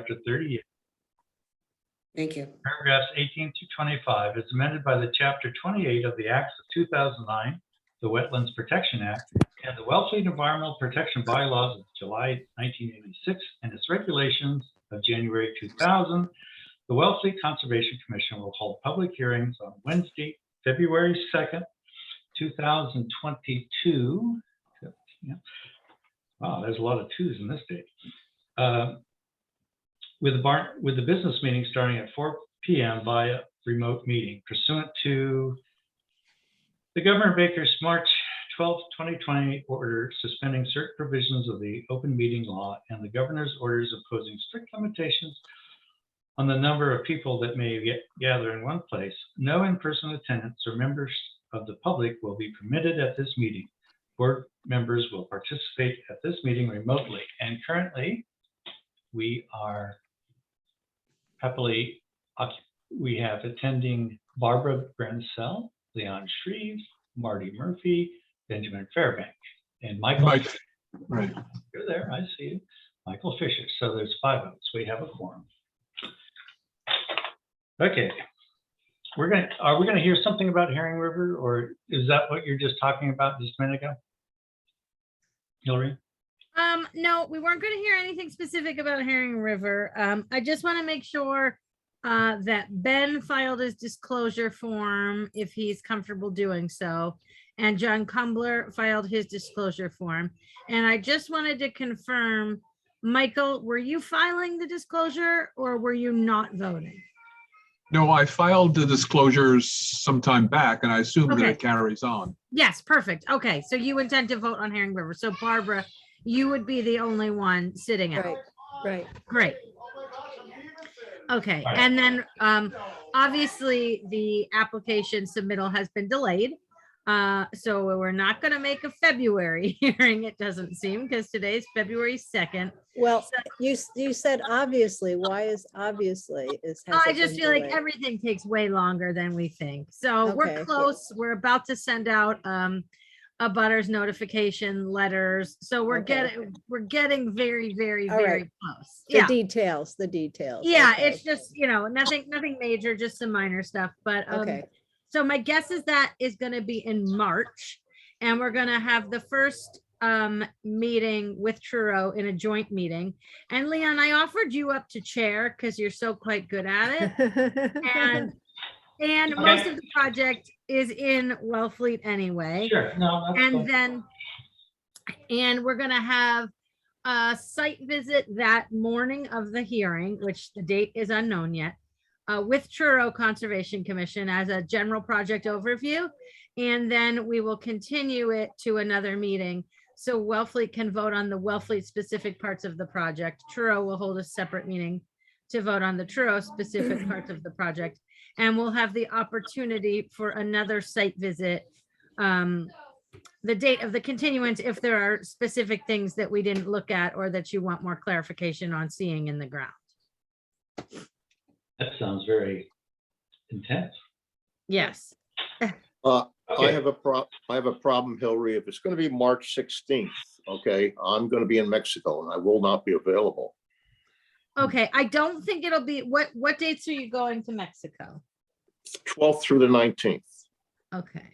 Chapter 38. Thank you. Paragraphs 18 to 25 is amended by the Chapter 28 of the Acts of 2009, the Wetlands Protection Act, and the Wellfleet Environmental Protection Bylaws of July 1986 and its regulations of January 2000. The Wellfleet Conservation Commission will hold public hearings on Wednesday, February 2nd, 2022. Yeah. Wow, there's a lot of twos in this date. With the business meeting starting at 4 p.m. via remote meeting pursuant to the Governor Baker's March 12, 2020 order suspending certain provisions of the open meeting law and the governor's orders imposing strict limitations on the number of people that may gather in one place. No in-person attendance or members of the public will be permitted at this meeting. Board members will participate at this meeting remotely. And currently, we are happily, we have attending Barbara Bransell, Leon Shreve, Marty Murphy, Benjamin Fairbank, and Michael. Mike. Right. You're there, I see you. Michael Fisher. So there's 5 votes. We have a quorum. Okay. Are we gonna hear something about Herring River, or is that what you're just talking about just a minute ago? Hillary? No, we weren't going to hear anything specific about Herring River. I just want to make sure that Ben filed his disclosure form if he's comfortable doing so. And John Kumbler filed his disclosure form. And I just wanted to confirm, Michael, were you filing the disclosure or were you not voting? No, I filed the disclosures sometime back, and I assume that Okay. it carries on. Yes, perfect. Okay, so you intend to vote on Herring River. So Barbara, you would be the only one sitting out. Right. Great. Okay, All right. and then obviously the application submittal has been delayed. So we're not going to make a February hearing, it doesn't seem, because today's February 2nd. Well, you said obviously. Why is obviously is? has I it just been feel like delayed? everything takes way longer than we think. So Okay. we're close. We're about to send out a butters notification letters. So we're Okay. getting very, very, All very right. close. The details, the details. Yeah, Okay. it's just, nothing major, just some minor stuff. But Okay. so my guess is that is going to be in March, and we're going to have the first meeting with Truro in a joint meeting. And Leon, I offered you up to chair because you're so quite good at it. And most of the project is in Wellfleet anyway. Sure. No, that's And fine. then, and we're gonna have a site visit that morning of the hearing, which the date is unknown yet, with Truro Conservation Commission as a general project overview. And then we will continue it to another meeting. So Wellfleet can vote on the Wellfleet specific parts of the project. Truro will hold a separate meeting to vote on the Truro specific parts of the project. And we'll have the opportunity for another site visit. The date of the continuance, if there are specific things that we didn't look at or that you want more clarification on seeing in the ground. That sounds very intense. Yes. Okay. I have a problem, Hillary. If it's going to be March 16th, okay, I'm going to be in Mexico and I will not be available. Okay, I don't think it'll be, what dates are you going to Mexico? 12th through the 19th. Okay.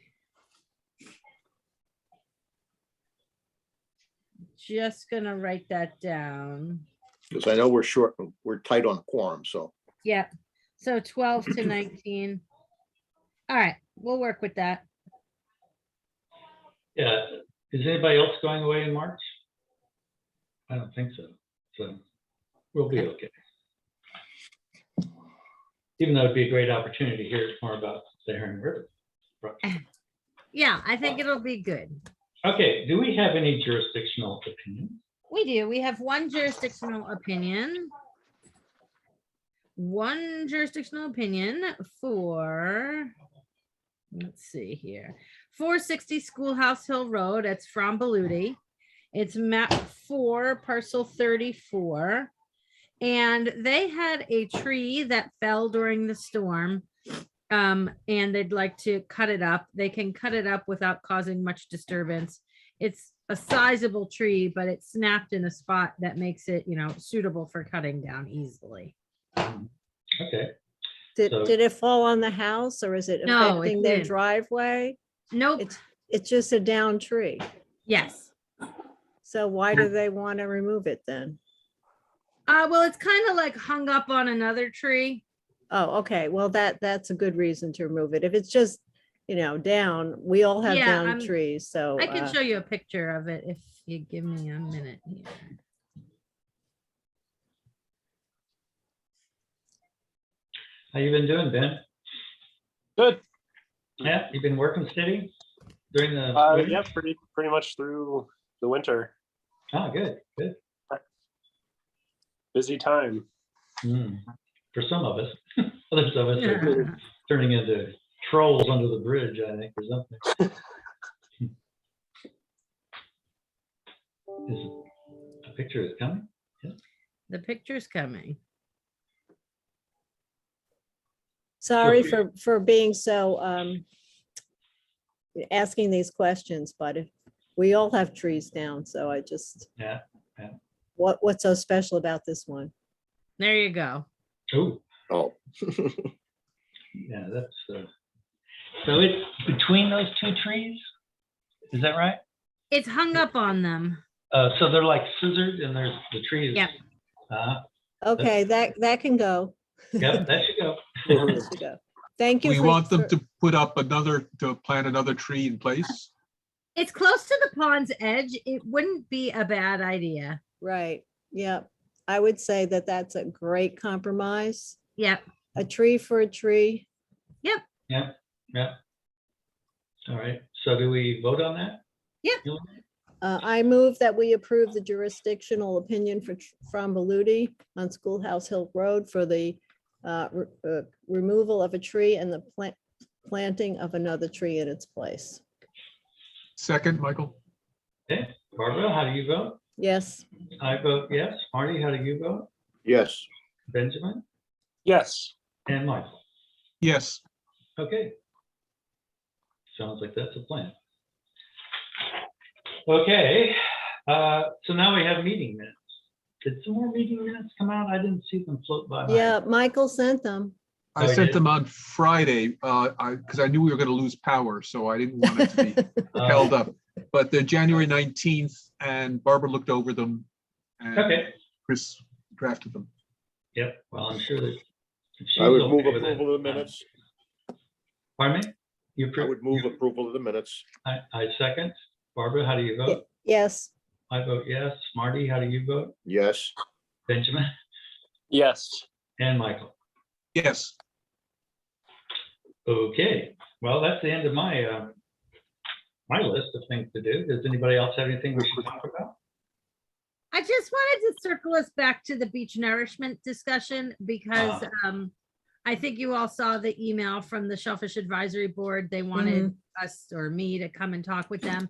Just gonna write that down. Because I know we're tight on quorum, so. Yeah, so 12 to 19. All right, we'll work with that. Yeah. Is anybody else going away in March? I don't think so. So we'll be okay. Even though it'd be a great opportunity to hear more about the Herring River project. Yeah, I think it'll be good. Okay, do we have any jurisdictional opinions? We do. We have one jurisdictional opinion. One jurisdictional opinion for, let's see here, 460 Schoolhouse Hill Road. It's from Beluti. It's map 4, parcel 34. And they had a tree that fell during the storm. And they'd like to cut it up. They can cut it up without causing much disturbance it's a sizable tree, but it's snapped in a spot that makes it, suitable for cutting down easily. Okay, Did, So- did it fall on the house or is it No, it affecting their didn't. driveway? Nope. It's just a down tree. Yes. So why do they want to remove it then? Well, it's kind of like hung up on another tree. Oh, okay. Well, that's a good reason to remove it. If it's just, down, we all have Yeah, down I'm- trees, so. I can show you a picture of it if you give me a minute here. how you been doing, Ben? Good. Yeah, you been working steady during the winter? Yeah, pretty much through the winter. Oh, good, good. Busy time. For some of us, others of us are turning into trolls under the bridge, I think, or something. A picture is coming? The picture's coming. Sorry Okay. for being so, asking these questions, but if, we all have trees down, so I just, Yeah. what's so special about this one? There you go. Oh, Oh, yeah, that's, so it's between those two trees? Is that right? It's hung up on them. So they're like scissors and there's the trees. Yep. Okay, that can go. Yep, that should go. That should go. Thank you. We for- want them for- to plant another tree in place. It's close to the pond's edge. It wouldn't be a bad idea. Right, yeah. I would say that that's a great compromise. Yep. A tree for a tree. Yeah, yeah. All right, so do we vote on that? Yeah. I move that we approve the jurisdictional opinion from Beluti on Schoolhouse Hill Road for the removal of a tree and the planting of another tree in its place. Second, Michael? Okay, Barbara, how do you vote? Yes, I vote yes. Marty, how do you vote? yes, Benjamin Yes. and Michael? Yes. Okay. Sounds like that's a plan. Okay, so now we have meeting minutes. Did some more meeting minutes come out? I didn't see them float by. yeah, Michael sent them. Oh, I you sent did? them on Friday, because I knew we were going to lose power, so I didn't want it to be held up. But they're January 19th, and Barbara looked over them. And Okay, Chris drafted them. yep, well, I'm sure that. if I would she's move okay with it, approval of the minutes. Pardon me? You I approve? would move approval of the minutes. I second. Barbara, how do you vote? Yes, I vote yes. Marty, how do you vote? Yes, Benjamin Yes. and Michael? Yes. Okay, well, that's the end of my my list of things to do. Does anybody else have anything we should talk about? I just wanted to circle us back to the beach nourishment discussion because I think you all saw the email from the Shellfish Advisory Board. They wanted us or me to come and talk with them.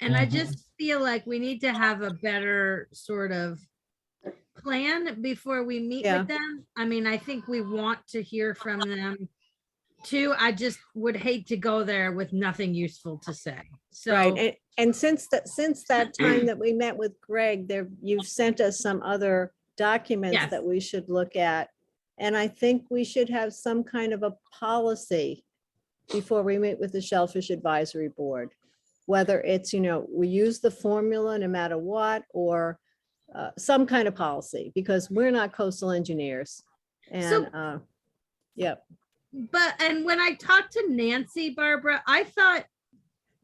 And I just feel like we need to have a better sort of plan before we meet Yeah. with them. I mean, I think we want to hear from them too. I just would hate to go there with nothing useful to say. So right. And since that time that we met with Greg, you've sent us some other documents Yes. that we should look at. And I think we should have some kind of a policy before we meet with the Shellfish Advisory Board. Whether it's, we use the formula no matter what, or some kind of policy, because we're not coastal engineers. And, yep. and when I talked to Nancy, Barbara, I thought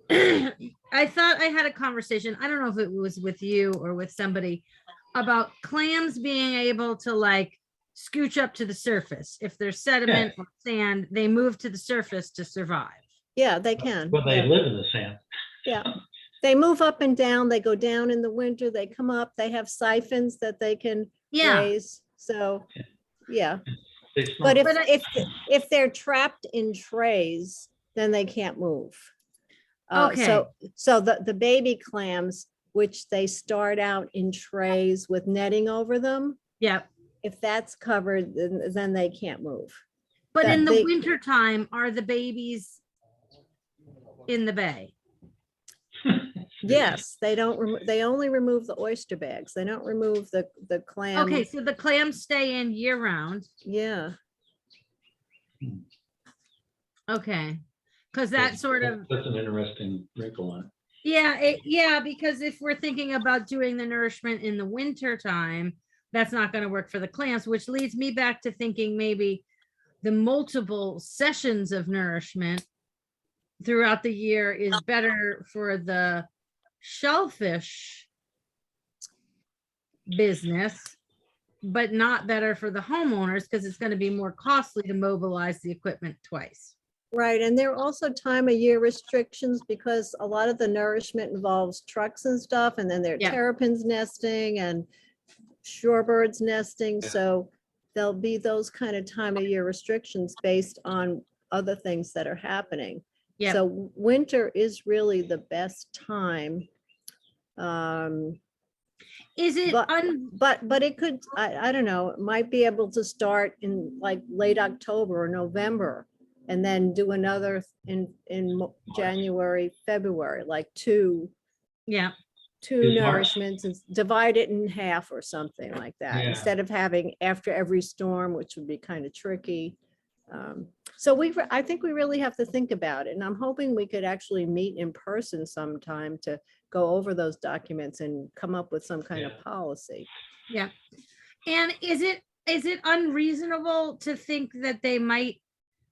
I had a conversation. I don't know if it was with you or with somebody about clams being able to like scooch up to the surface. If there's sediment or sand, they move to the surface to survive. Yeah, they can. Well, they Yeah. live in the sand. Yeah, they move up and down, they go down in the winter, they come up, they have siphons that they can Yeah. raise, so, yeah. They smell. But But if they're trapped in trays, then they can't move. So the baby clams, which they start out in trays with netting over them, Yep. if that's covered, then they can't move. But That in the they- winter time, are the babies in the bay? Yes, they don't, they only remove the oyster bags. They don't remove the clam. Okay, so the clams stay in year round. Yeah, Okay. Because that sort of, That's an interesting wrinkle on it. yeah, because if we're thinking about doing the nourishment in the winter time, that's not going to work for the clams, which leads me back to thinking maybe the multiple sessions of nourishment throughout the year is better for the shellfish business, but not better for the homeowners because it's going to be more costly to mobilize the equipment twice. right. And there are also time of year restrictions because a lot of the nourishment involves trucks and stuff. And then there are Yeah. terrapins nesting and shorebirds nesting. Yeah. So there'll be those kind of time of year restrictions based on other things that are happening. Yeah. So winter is really the best time. Is it But it could, I don't know, it might be able to start in like late October or November and then do another in January, February, like two yeah. Is March- nourishments and divide it in half or something like that, Yeah. instead of having after every storm, which would be kind of tricky. So I think we really have to think about it, and I'm hoping we could actually meet in person sometime to go over those documents and come up with some kind of Yeah. policy. Yeah. And is it unreasonable to think that they might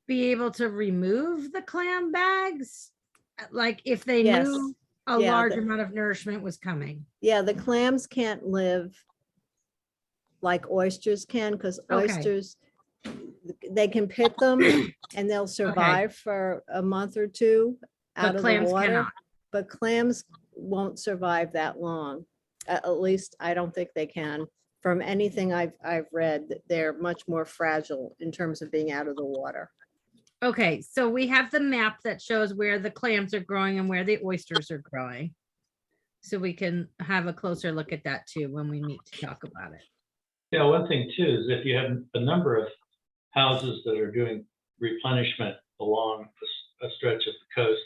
be able to remove the clam bags? Like if they Yes. knew a Yeah, large the- amount of nourishment was coming? Yeah, the clams can't live like oysters can, because Okay. oysters, they can pit them and they'll survive for a month or two out But of the clams water. cannot. But clams won't survive that long. At least I don't think they can. From anything I've read, that they're much more fragile in terms of being out of the water. Okay, so we have the map that shows where the clams are growing and where the oysters are growing. So we can have a closer look at that too when we meet to talk about it. Yeah, one thing too is if you have a number of houses that are doing replenishment along a stretch of the coast,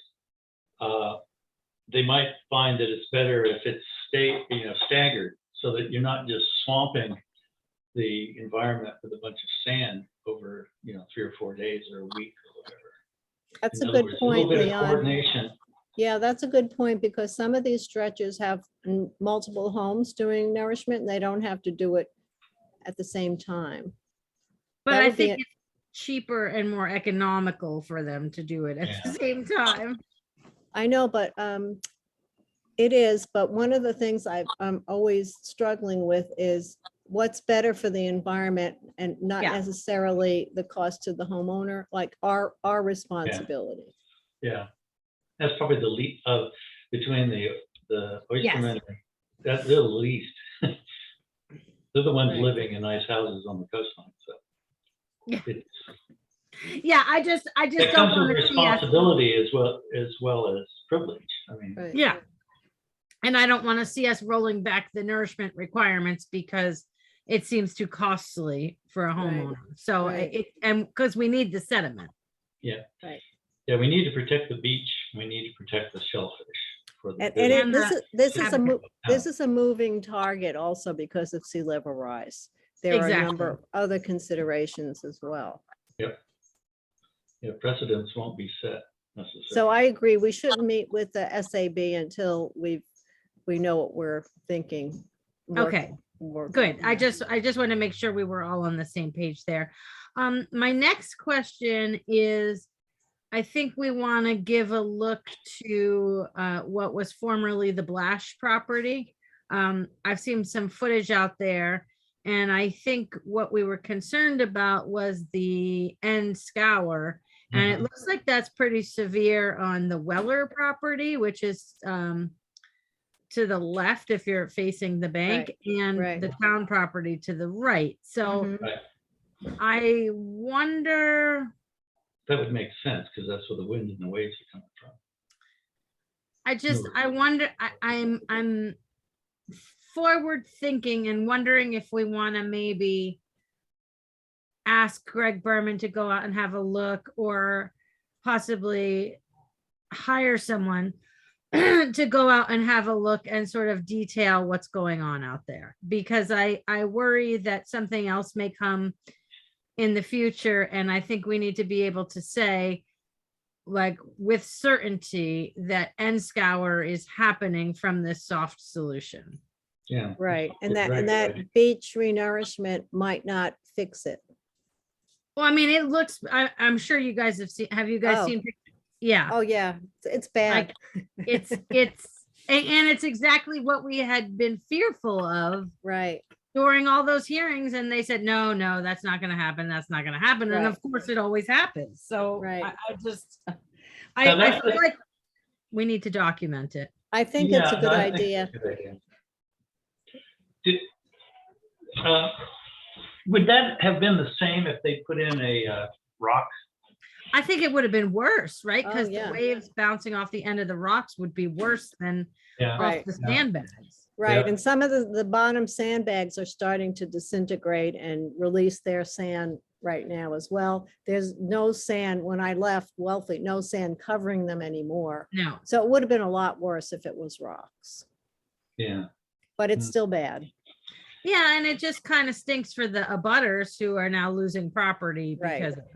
they might find that it's better if it's staggered, so that you're not just swamping the environment with a bunch of sand over 3 or 4 days or a week or whatever. That's In a other good words, point, A little bit of Leon. coordination. Yeah, that's a good point, because some of these stretches have multiple homes doing nourishment and they don't have to do it at the same time. But That I would be think it's cheaper and more economical for them to do it at the Yeah. same time. I know, but it is, but one of the things I'm always struggling with is what's better for the environment and not Yeah. necessarily the cost to the homeowner, like our responsibility. Yeah, that's probably the least of between the oystermen. They're the least. They're the ones Right. living in nice houses on the coastline. So Yeah. it's, Yeah, I just it don't comes with want to see us. responsibility as well as privilege. I mean, Right. Yeah. And I don't want to see us rolling back the nourishment requirements because it seems too costly for a Right. homeowner. So Right. and because we need the sediment. yeah, Right. yeah, we need to protect the beach. We need to protect the shellfish for the And business. And this is a moving target also because of sea level rise. There are a Exactly. number of other considerations as well. Yeah, precedents won't be set necessarily. So I agree, we shouldn't meet with the SAB until we know what we're thinking. Okay. Good. I just want to make sure we were all on the same page there. My next question is, I think we want to give a look to what was formerly the Blash property. I've seen some footage out there, and I think what we were concerned about was the end scour. And it Mhm. looks like that's pretty severe on the Weller property, which is to the left if you're facing the bank, and right. the town property to the right. So Mhm. Right. I wonder, That would make sense because that's where the wind and the waves are coming from. I wonder, I'm forward thinking and wondering if we want to maybe ask Greg Berman to go out and have a look, or possibly hire someone to go out and have a look and sort of detail what's going on out there, because I worry that something else may come in the future, and I think we need to be able to say, like, with certainty that end scour is happening from this soft solution. Yeah. Right, and Right, that right. beach renourishment might not fix it. Well, I mean, it looks, I'm sure you guys have you guys Oh. seen? Yeah. Oh, yeah, it's bad. It's and it's exactly what we had been fearful of Right, during all those hearings, and they said, no, that's not going to happen. That's not going to happen. And Right. of course it always happens. So Right. I that's feel the- like we need to document it. I think it's a Yeah, good no, I think idea. it's a good idea. Would that have been the same if they put in a rock? I think it would have been worse, right? Oh, Because yeah. the waves bouncing off the end of the rocks would be worse than Yeah. Right. off the Yeah. sandbags. Right, Yeah. and some of the bottom sandbags are starting to disintegrate and release their sand right now as well. There's no sand, when I left Wellfleet, no sand covering them anymore. No. So it would have been a lot worse if it was rocks, Yeah. but it's Mm. still bad. Yeah, and it just kind of stinks for the abutters who are now losing property Right. because of it.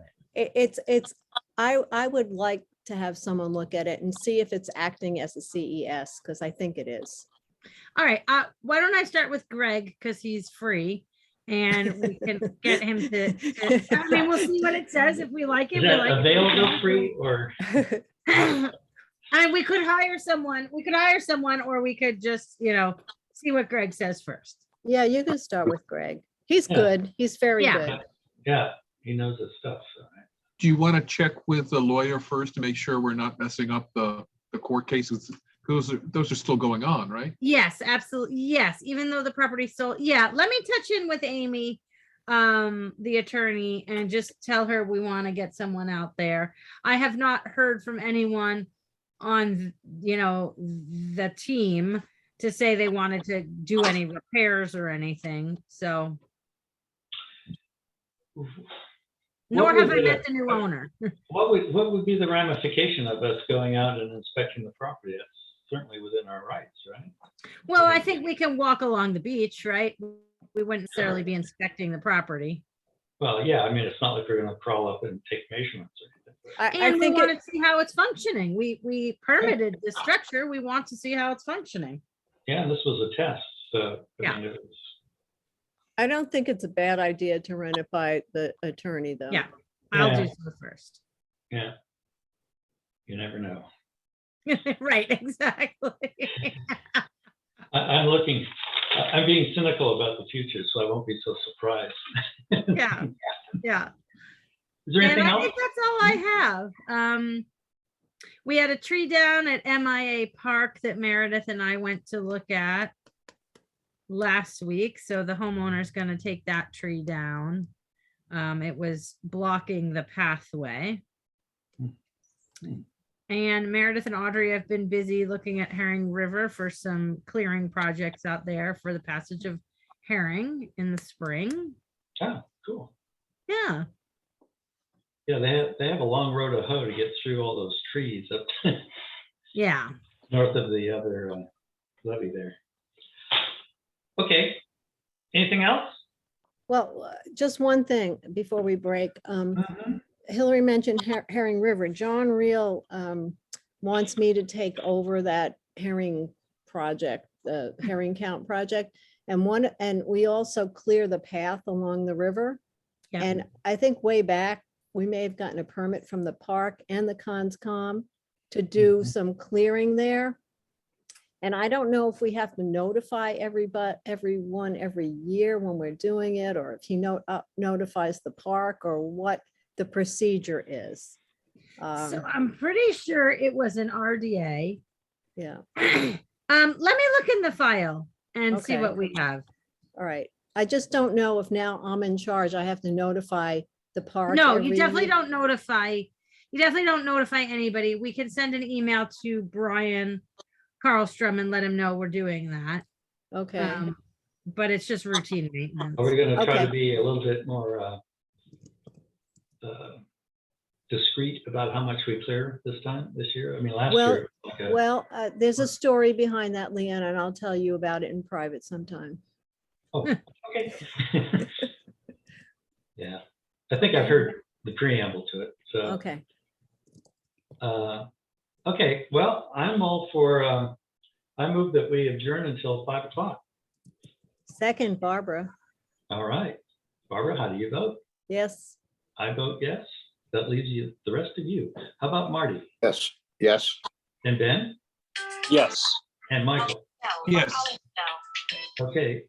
I would like to have someone look at it and see if it's acting as a CES, because I think it is. All right, why don't I start with Greg, because he's free, and we can get him to, I mean, we'll see what it says. If we like it, Is we that like it. available free or? I mean, we could hire someone, or we could just, see what Greg says first. Yeah, you can start with Greg. He's Yeah. good. He's very Yeah. good. Yeah, he knows his stuff. So. Do you want to check with the lawyer first to make sure we're not messing up the court cases? Those are still going on, right? Yes, absolutely. Yes, even though the property's sold. Yeah, let me touch in with Amy, the attorney, and just tell her we want to get someone out there. I have not heard from anyone on, the team to say they wanted to do any repairs or anything. So, nor have I met the new owner. What would be the ramification of us going out and inspecting the property? That's certainly within our rights, right? Well, I think we can walk along the beach, right? We wouldn't necessarily be inspecting the property. Well, yeah, I mean, it's not like we're gonna crawl up and take measurements or anything. but- I And we think want it, to see how it's functioning. We permitted the structure. We want to see how it's functioning. Yeah, this was a test, so. I mean, it was- I don't think it's a bad idea to run it by the attorney, though. Yeah. I'll Yeah. do so first. Yeah. You never know. Right, exactly. I'm I'm being cynical about the future, so I won't be so surprised. Yeah, yeah. Is there And anything I else? think that's all I have. We had a tree down at MIA Park that Meredith and I went to look at last week. So the homeowner's gonna take that tree down. It was blocking the pathway. Hmm. And Meredith and Audrey have been busy looking at Herring River for some clearing projects out there for the passage of herring in the spring. Oh, cool. Yeah, Yeah, they have a long road to hoe to get through all those trees up yeah. north of the other levee there. Okay. Anything else? Well, just one thing before we break. Mhm. Hillary mentioned Herring River. John Reel wants me to take over that herring project, the herring count project. And we also clear the path along the river. Yeah. And I think way back, we may have gotten a permit from the park and the Conscom to do Mhm. some clearing there. And I don't know if we have to notify everyone every year when we're doing it, or if he notifies the park, or what the procedure is. So I'm pretty sure it was an RDA. Yeah, Let me look in the file and see Okay. what we have. all right. I just don't know if now I'm in charge, I have to notify the park. No, every you definitely year. don't notify. You definitely don't notify anybody. We can send an email to Brian Carlstrom and let him know we're doing that. Okay, But it's just routine maintenance. Are we gonna try to Okay. be a little bit more discreet about how much we clear this year? I mean, last Well, year. it was like a- Well, there's a story behind that, Leanne, and I'll tell you about it in private sometime. Oh, okay. Yeah, I think I've heard the preamble to it, so. Okay, Okay, well, I'm all for, I move that we adjourn until 5 o'clock. second, Barbara. All right. Barbara, how do you vote? Yes, I vote yes. That leaves you, the rest of you. How about Marty Yes, yes. and Ben Yes. and Michael? Yes. Okay.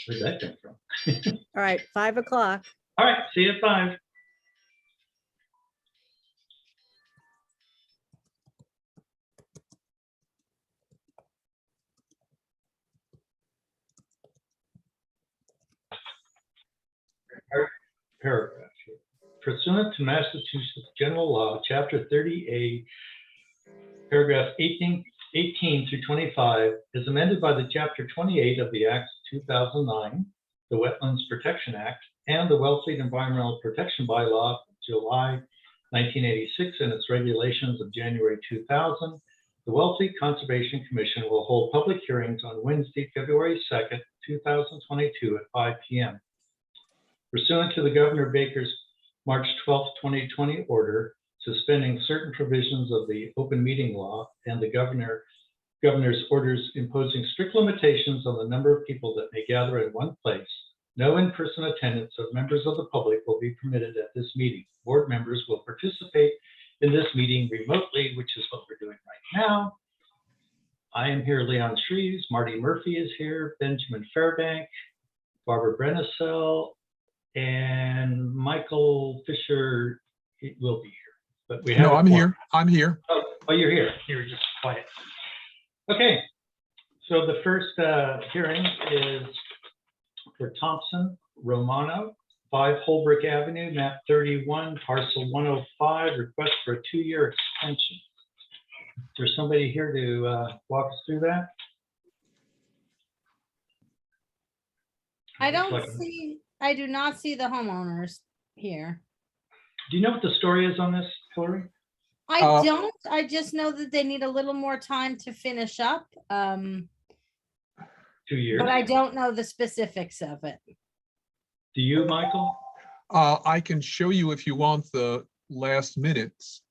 Where'd that come from? all right, 5 o'clock. All right, see you at 5. Paragraph here. Pursuant to Massachusetts General Law, Chapter 30A, paragraph 18 through 25, is amended by the Chapter 28 of the Act of 2009, the Wetlands Protection Act, and the Wellfleet Environmental Protection Bylaw of July 1986 and its regulations of January 2000. The Wellfleet Conservation Commission will hold public hearings on Wednesday, February 2nd, 2022 at 5 p.m. Pursuant to the Governor Baker's March 12, 2020 order suspending certain provisions of the open meeting law and the governor's orders imposing strict limitations on the number of people that may gather in one place, no in-person attendance of members of the public will be permitted at this meeting. Board members will participate in this meeting remotely, which is what we're doing right now. I am here, Leon Shreves, Marty Murphy is here, Benjamin Fairbank, Barbara Brennesel, and Michael Fisher will be here. But we have. No, I'm here. I'm here. Oh, you're here. You're just quiet. Okay. So the first hearing is for Thompson Romano, 5 Holbrook Avenue, map 31, parcel 105, request for a 2-year extension. Is there somebody here to walk us through that? I Looks don't like- see, I do not see the homeowners here. Do you know what the story is on this, Hillary? I Uh, don't, I just know that they need a little more time to finish up. 2 years. But I don't know the specifics of it. Do you, Michael? I can show you if you want the last minutes.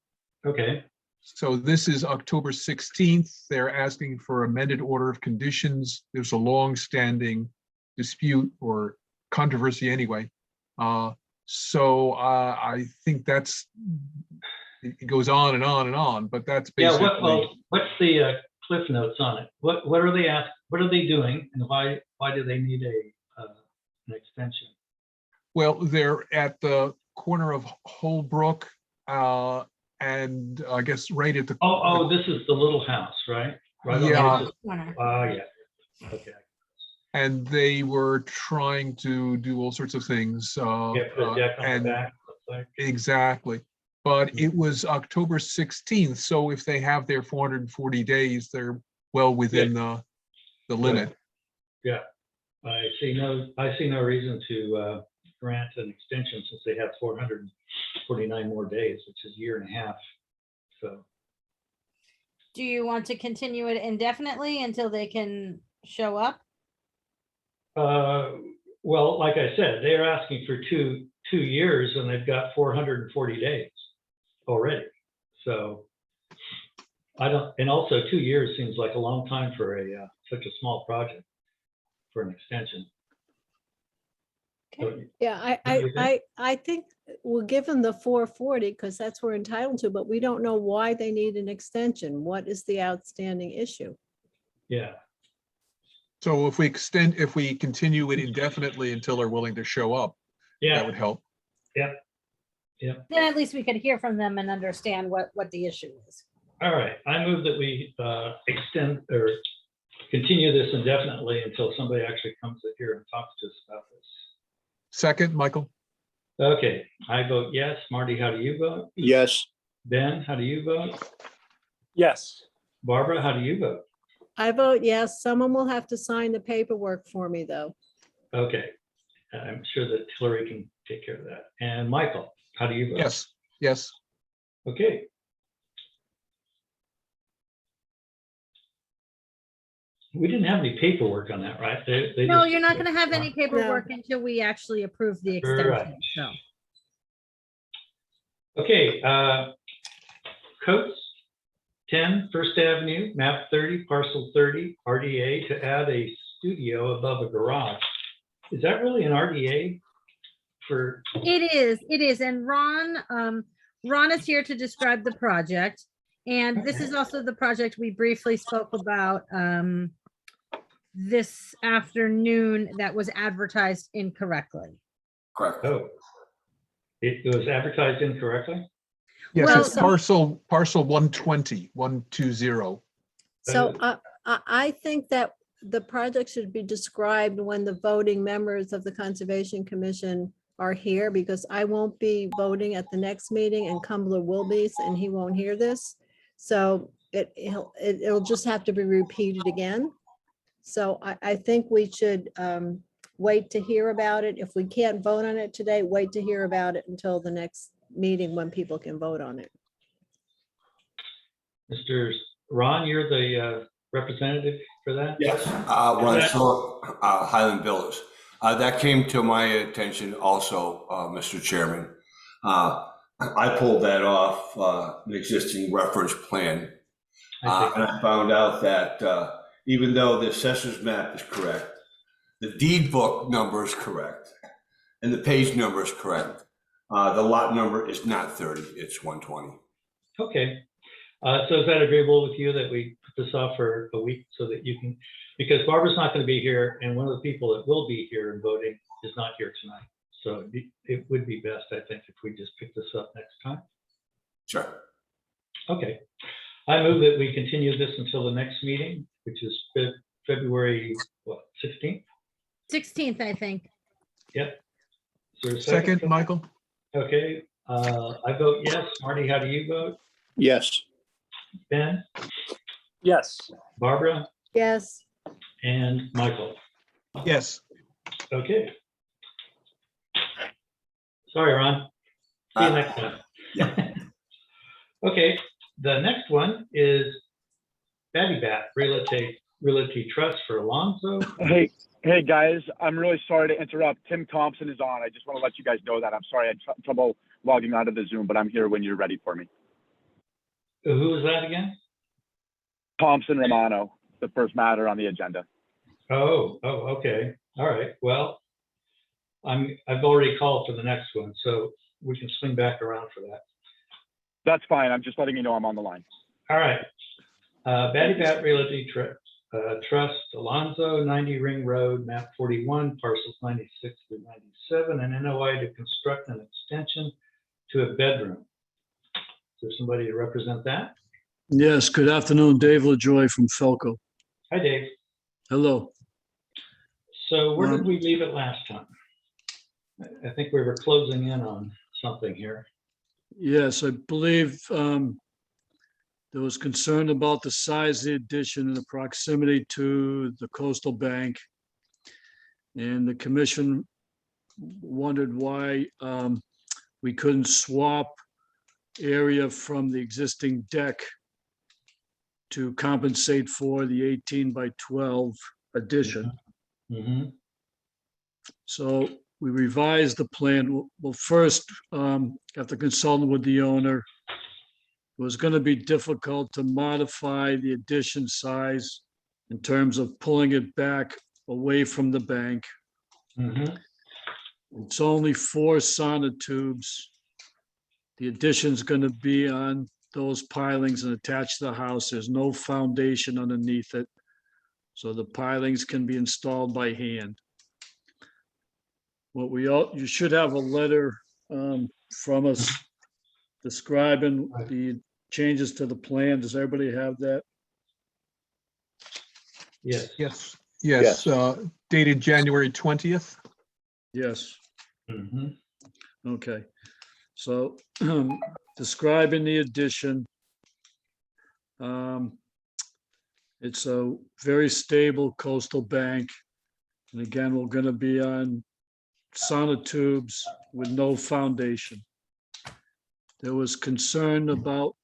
Okay. So this is October 16th. They're asking for amended order of conditions. There's a long-standing dispute or controversy anyway. So I think that's, it goes on and on and on, but that's Yeah. basically. What's the cliff notes on it? What are they ask? What are they doing, and why do they need an extension? Well, they're at the corner of Holbrook and I guess right at the. Oh, this is the little house, right? Right on the Yeah. edge of- Corner. yeah. Okay. And they were trying to do all sorts of things. Yeah, put a deck on and the back. Looks like. exactly. But it was October 16th. So if they have their 440 days, they're well within the limit. Yeah. I see no reason to grant an extension since they have 449 more days, which is a year and a half. So. Do you want to continue it indefinitely until they can show up? Well, like I said, they're asking for two years and they've got 440 days already. So I don't, and also 2 years seems like a long time for such a small project for an extension. So, Yeah, What do you think? I think we'll give them the 440 because that's what we're entitled to, but we don't know why they need an extension. What is the outstanding issue? So yeah, if we continue it indefinitely until they're willing to show up, that yeah, would help. Then at least we could hear from them and understand what the issue is. all right. I move that we extend or continue this indefinitely until somebody actually comes in here and talks to us about this. Second, Michael? Okay, I vote yes. Marty, how do you vote? Yes, Ben, how do you vote? Yes. Barbara, how do you vote? I vote yes. Someone will have to sign the paperwork for me, though. Okay, I'm sure that Hillary can take care of that. And Michael, how do you vote? Yes, yes. Okay. We didn't have any paperwork on that, right? They No, just- you're not gonna have any paperwork until we actually approve the Right. extension, so. Okay, Coates, 10 First Avenue, map 30, parcel 30, RDA to add a studio above a garage. Is that really an RDA for, It is, and Ron is here to describe the project. And this is also the project we briefly spoke about, this afternoon that was advertised incorrectly. Correct. oh, it was advertised incorrectly? Yes, Well, it's parcel 120, 120. So I think that the project should be described when the voting members of the Conservation Commission are here, because I won't be voting at the next meeting and Cumberland will be, and he won't hear this. So it'll just have to be repeated again. So I think we should wait to hear about it. If we can't vote on it today, wait to hear about it until the next meeting when people can vote on it. Mr. Ron, you're the representative for that? Yes, when I saw Highland Villas, that came to my attention also, Mr. Chairman. I pulled that off an existing reference plan. I see. And I found out that even though the assessor's map is correct, the deed book number is correct, and the page number is correct. The lot number is not 30, it's 120. Okay, so is that agreeable with you that we put this off for a week so that you can, because Barbara's not going to be here and one of the people that will be here and voting is not here tonight. So it would be best, I think, if we just pick this up next time. Sure. Okay, I move that we continue this until the next meeting, which is February, what, 16th? 16th, I think. Yep. Is there a Second, Michael? Okay, I vote yes. Marty, how do you vote? Yes. Ben, Yes. Barbara, Yes, and Michael? Yes. Okay. Sorry, Ron. See you next time. Okay, the next one is Batty Bat Realty Trust for Alonzo. Hey guys, I'm really sorry to interrupt. Tim Thompson is on. I just want to let you guys know that. I'm sorry I had trouble logging out of the Zoom, but I'm here when you're ready for me. Who is that again? Thompson Romano, the first matter on the agenda. Oh, okay. All right. Well, I've already called for the next one, so we can swing back around for that. That's fine. I'm just letting you know I'm on the line. All right. Batty Bat Realty Trust, Alonzo, 90 Ring Road, map 41, parcels 96 through 97, and NOI to construct an extension to a bedroom. Is there somebody to represent that? Yes, good afternoon, Dave LaJoy from Felco. Hi, Dave. Hello. So where did we leave it last time? I think we were closing in on something here. Yes, I believe there was concern about the size of the addition and the proximity to the coastal bank. And the commission wondered why we couldn't swap area from the existing deck to compensate for the 18 by 12 addition. Mm-hmm. So we revised the plan. Well, first, after consulting with the owner, it was going to be difficult to modify the addition size in terms of pulling it back away from the bank. Mm-hmm. It's only 4 sonotubes. The addition's going to be on those pilings and attached to the house. There's no foundation underneath it. So the pilings can be installed by hand. You should have a letter from us describing the changes to the plan. Does everybody have that? Yes. Yes. Yes. Dated January 20th. Yes. Mm-hmm. Okay. So describing the addition. It's a very stable coastal bank. And again, we're going to be on sonotubes with no foundation. There was concern about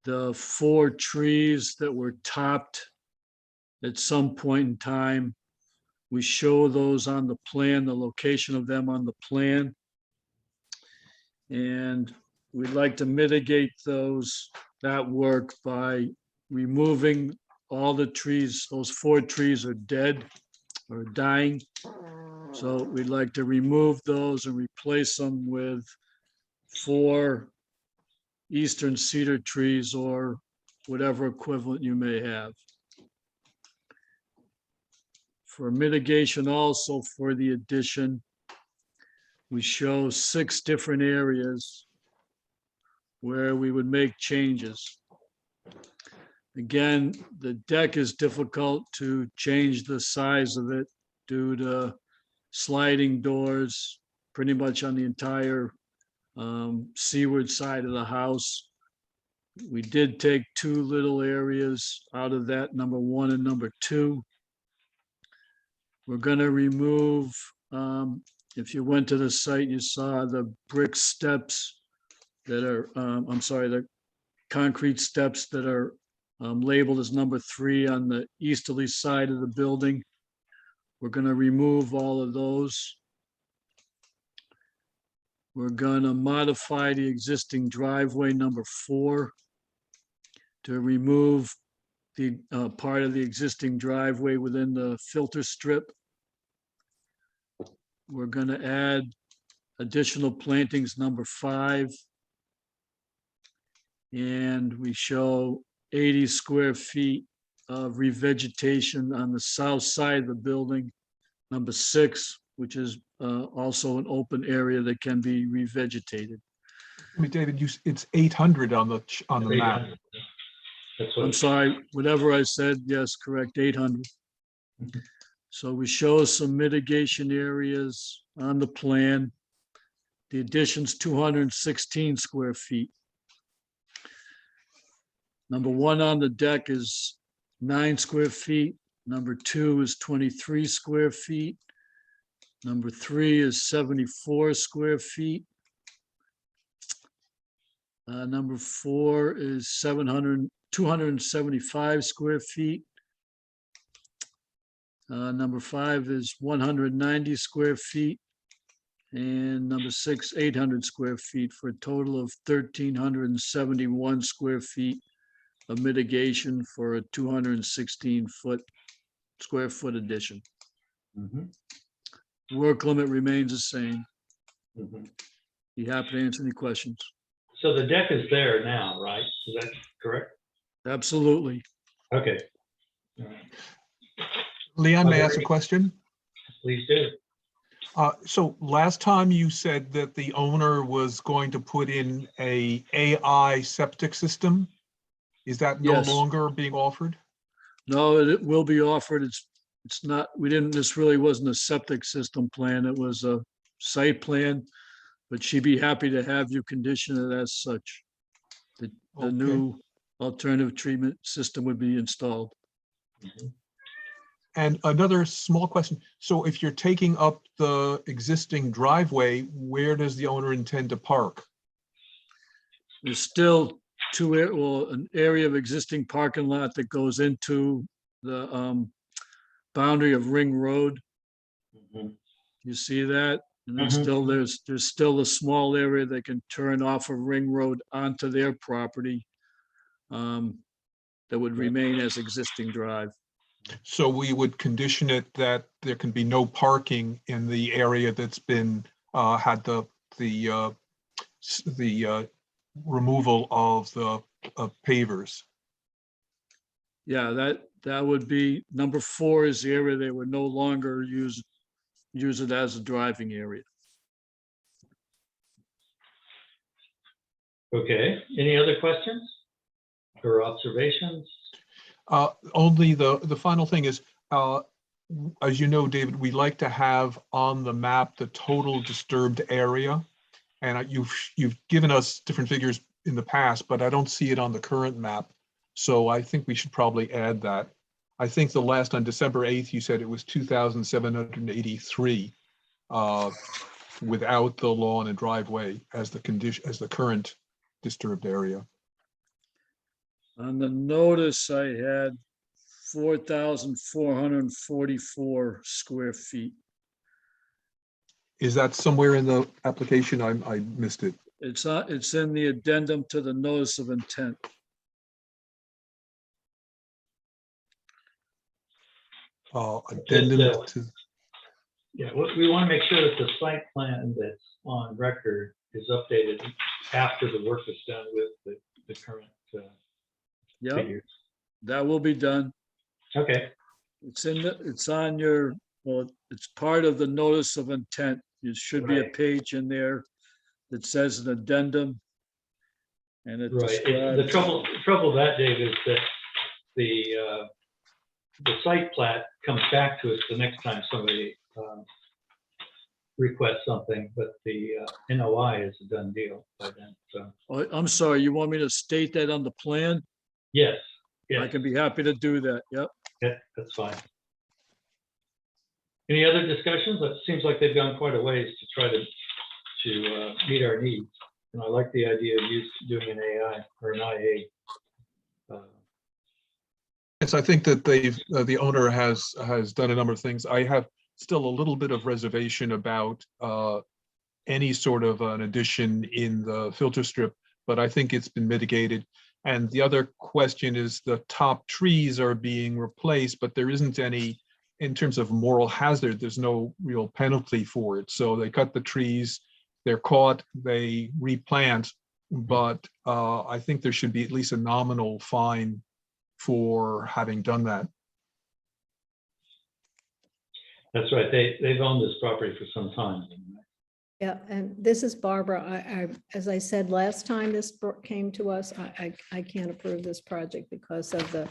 the 4 trees that were topped at some point in time. We show those on the plan, the location of them on the plan. And we'd like to mitigate that work by removing all the trees. Those 4 trees are dead or dying. So we'd like to remove those and replace them with 4 eastern cedar trees or whatever equivalent you may have. For mitigation also for the addition, we show 6 different areas where we would make changes. Again, the deck is difficult to change the size of it due to sliding doors pretty much on the entire seaward side of the house. We did take 2 little areas out of that, number 1 and number 2. We're going to remove, if you went to the site, you saw the brick steps that are, the concrete steps that are labeled as number 3 on the easterly side of the building. We're going to remove all of those. We're going to modify the existing driveway number 4 to remove the part of the existing driveway within the filter strip. We're going to add additional plantings number 5. And we show 80 square feet of revegetation on the south side of the building, number 6, which is also an open area that can be revegetated. I mean, David, it's 800 on the map. That's what. I'm sorry, whatever I said, yes, correct, 800. So we show some mitigation areas on the plan. The addition's 216 square feet. Number 1 on the deck is 9 square feet. Number 2 is 23 square feet. Number 3 is 74 square feet. Number 4 is 275 square feet. Number 5 is 190 square feet. And number 6, 800 square feet, for a total of 1,371 square feet of mitigation for a 216 square foot addition. Work limit remains the same. Be happy to answer any questions. So the deck is there now, right? Is that correct? Absolutely. Okay. All right. Leon, may I ask a question? Please do. So last time you said that the owner was going to put in a AI septic system. Is that no Yes. longer being offered? No, it will be offered. It's not, this really wasn't a septic system plan. It was a site plan, but she'd be happy to have you condition it as such. The Okay. new alternative treatment system would be installed. And another small question. So if you're taking up the existing driveway, where does the owner intend to park? There's still an area of existing parking lot that goes into the boundary of Ring Road. You see that? And then still, there's still a small area that can turn off of Ring Road onto their property that would remain as existing drive. So we would condition it that there can be no parking in the area that's been had the removal of the pavers. Yeah, that would be, number 4 is the area they would no longer use it as a driving area. Okay. Any other questions or observations? Only the final thing is, as you know, David, we like to have on the map the total disturbed area. And you've given us different figures in the past, but I don't see it on the current map. So I think we should probably add that. I think the last on December 8th, you said it was 2,783. without the lawn and driveway as the condition, as the current disturbed area. On the notice, I had 4,444 square feet. Is that somewhere in the application? I missed it. It's in the addendum to the notice of intent. Addendum to, Yeah, we want to make sure that the site plan that's on record is updated after the work is done with the current Yep, figures. that will be done. Okay, It's on your, well, it's part of the notice of intent. There should be a Right. page in there that says an addendum. And it right. The describes, trouble with that, Dave, is that the site plat comes back to us the next time somebody requests something, but the NOI is a done deal by then, so, oh, I'm sorry, you want me to state that on the plan? yes, I yes, can be happy to do that. Yep. yeah, that's fine. Any other discussions? It seems like they've gone quite a ways to try to meet our needs. And I like the idea of doing an AI or an IA. yes, I think that the owner has done a number of things. I have still a little bit of reservation about any sort of an addition in the filter strip, but I think it's been mitigated. And the other question is the top trees are being replaced, but there isn't any, in terms of moral hazard, there's no real penalty for it. So they cut the trees, they're caught, they replant, but I think there should be at least a nominal fine for having done that. That's right. They've owned this property for some time. Yeah, and this is Barbara. As I said last time this came to us, I can't approve this project because of the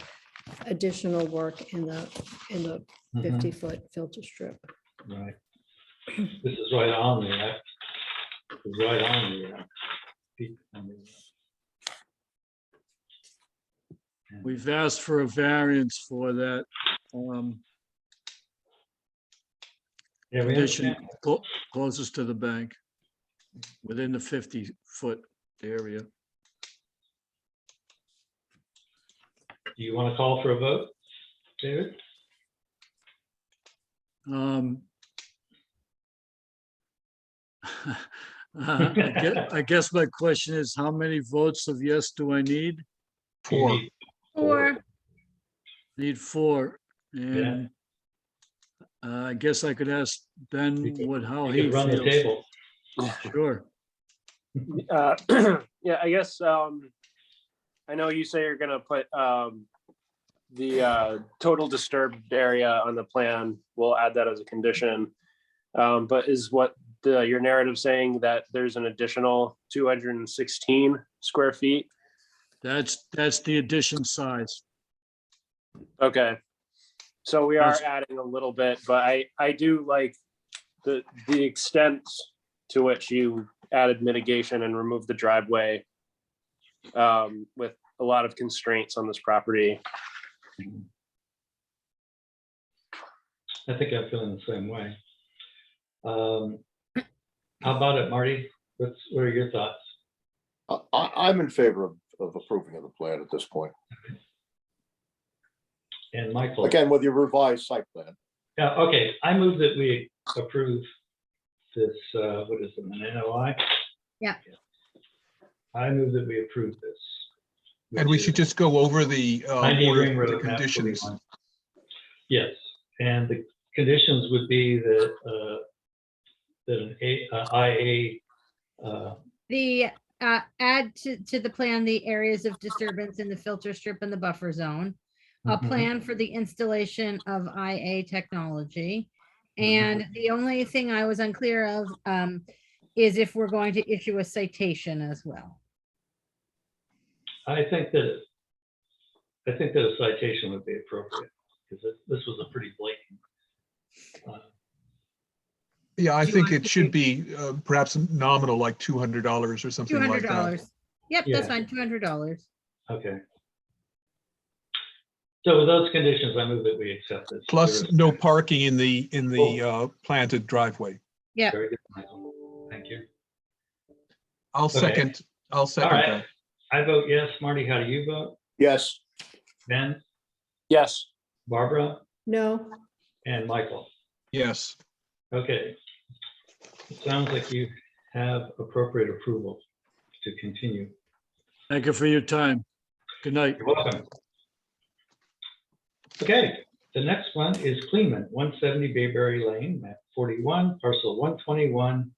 additional work in the Mhm. 50-foot filter strip. Right. This is right on the, this is right on the peak. We've asked for a variance for that. Yeah, we Condition understand. closest to the bank, within the 50-foot area. Do you want to call for a vote, David? I guess my question is, how many votes of yes do I need? Four. Or, Need 4. And I guess I could ask Ben how You he could run the feels. table. Sure. Yeah, I guess, I know you say you're gonna put, the, total disturbed area on the plan. We'll add that as a condition. But is what your narrative saying that there's an additional 216 square feet? That's the addition size. Okay. So we are That's- adding a little bit, but I do like the extent to which you added mitigation and removed the driveway with a lot of constraints on this property. I think I'm feeling the same way. How about it, Marty? What are your thoughts? I'm in favor of approving of the plan at this point. And Michael? Again, with your revised site plan. Yeah, okay, I move that we approve this, what is it, an NOI? Yeah. I move that we approve this. And we should just go over the 90 order Ring of the Road, map conditions. 41. Yes, and the conditions would be that, that an IA, the, add to the plan, the areas of disturbance in the filter strip and the buffer zone. A Mhm. plan for the installation of IA technology. Mm-hmm. And the only thing I was unclear of, is if we're going to issue a citation as well. I think that a citation would be appropriate, because this was a pretty blatant. Yeah, I Do you think want it to should do- be perhaps nominal, like $200 or something like that. $200. Yep, that's Yeah. fine, $200. Okay. So with those conditions, I move that we accept this. Plus no parking in the planted driveway. Yep. Very good, Michael. I'll second All right. that. I vote yes. Marty, how do you vote? Yes, Ben, Yes, Barbara, No, and Michael? Yes, Okay. It sounds like you have appropriate approval to continue. Thank you for your time. Good night. You're welcome. Okay, the next one is Kleeman, 170 Bayberry Lane, map 41, parcel 121,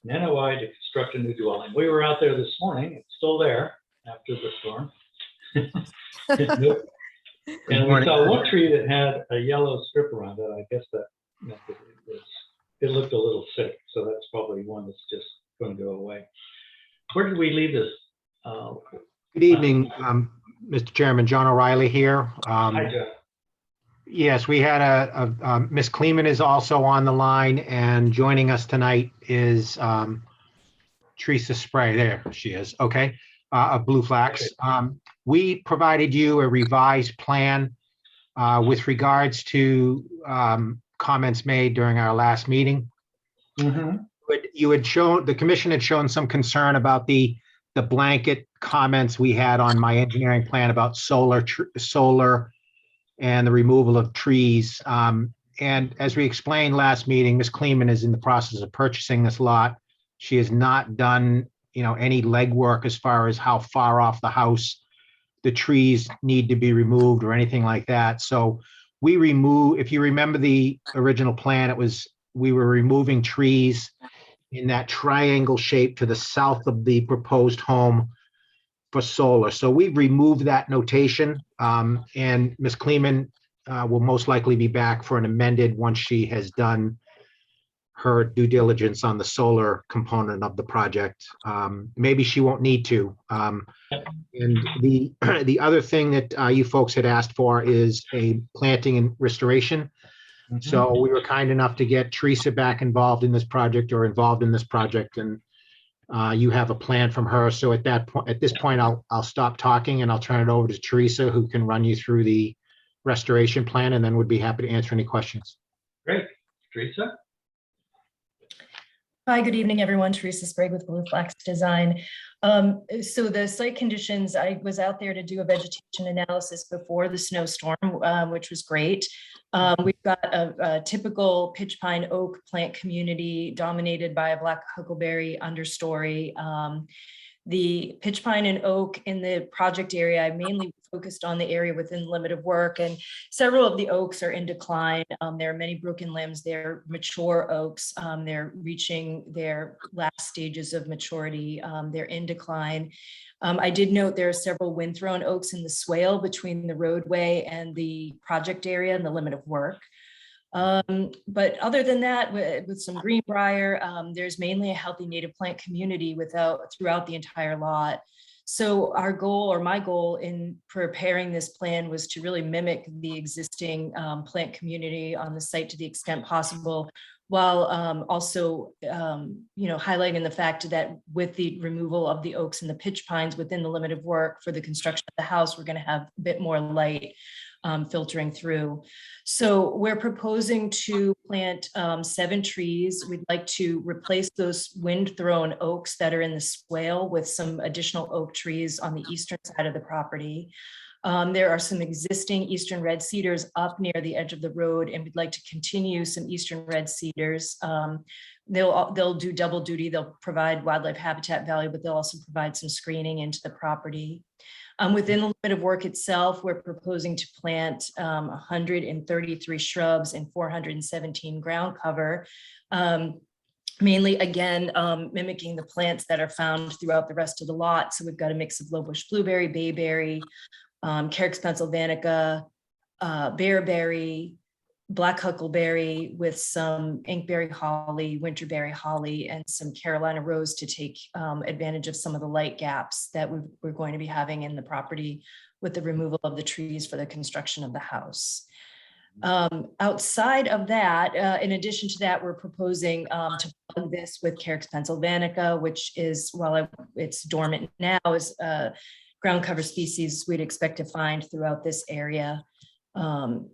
an NOI to construct a new dwelling. We were out there this morning. It's still there after the storm. And we saw one tree that had a yellow strip around it. I guess that meant that it looked a little sick. So that's probably one that's just going to go away. Where did we leave this? Good evening, Mr. Chairman. John O'Reilly here. Hi, Jeff. Yes, we had Ms. Kleeman is also on the line, and joining us tonight is Teresa Spray. There she is. Okay, of Blue Flax. We provided you a revised plan with regards to comments made during our last meeting. But you had shown, the commission had shown some concern about the blanket comments we had on my engineering plan about solar and the removal of trees. And as we explained last meeting, Ms. Kleeman is in the process of purchasing this lot. She has not done, any legwork as far as how far off the house the trees need to be removed or anything like that. So if you remember the original plan, we were removing trees in that triangle shape to the south of the proposed home for solar. So we've removed that notation, and Ms. Kleeman will most likely be back for an amended once she has done her due diligence on the solar component of the project. Maybe she won't need to. And the other thing that you folks had asked for is a planting and restoration. So we were kind enough to get Teresa back involved in this project, and you have a plan from her. So at this point, I'll stop talking and I'll turn it over to Teresa, who can run you through the restoration plan, and then would be happy to answer any questions. Great. Teresa? Hi, good evening, everyone. Teresa Sprague with Blue Flax Design. So the site conditions, I was out there to do a vegetation analysis before the snowstorm, which was great. We've got a typical pitch pine oak plant community dominated by a black huckleberry understory. The pitch pine and oak in the project area, I mainly focused on the area within the limit of work, and several of the oaks are in decline. There are many broken limbs. They're mature oaks. They're reaching their last stages of maturity. They're in decline. I did note there are several wind-thrown oaks in the swale between the roadway and the project area and the limit of work. But other than that, with some greenbrier, there's mainly a healthy native plant community throughout the entire lot. So our goal, or my goal in preparing this plan, was to really mimic the existing plant community on the site to the extent possible, while also highlighting the fact that with the removal of the oaks and the pitch pines within the limit of work for the construction of the house, we're going to have a bit more light filtering through. So we're proposing to plant 7 trees. We'd like to replace those wind-thrown oaks that are in the swale with some additional oak trees on the eastern side of the property. There are some existing eastern red cedars up near the edge of the road, and we'd like to continue some eastern red cedars. They'll do double duty. They'll provide wildlife habitat value, but they'll also provide some screening into the property. Within the limit of work itself, we're proposing to plant 133 shrubs and 417 ground cover. Mainly, again, mimicking the plants that are found throughout the rest of the lot. So we've got a mix of low bush blueberry, bayberry, Carex pennsylvanica, bearberry, black huckleberry with some inkberry holly, winterberry holly, and some Carolina rose to take advantage of some of the light gaps that we're going to be having in the property with the removal of the trees for the construction of the house. Outside of that, in addition to that, we're proposing to plug this with Carex pennsylvanica, which is, while it's dormant now, is a ground cover species we'd expect to find throughout this area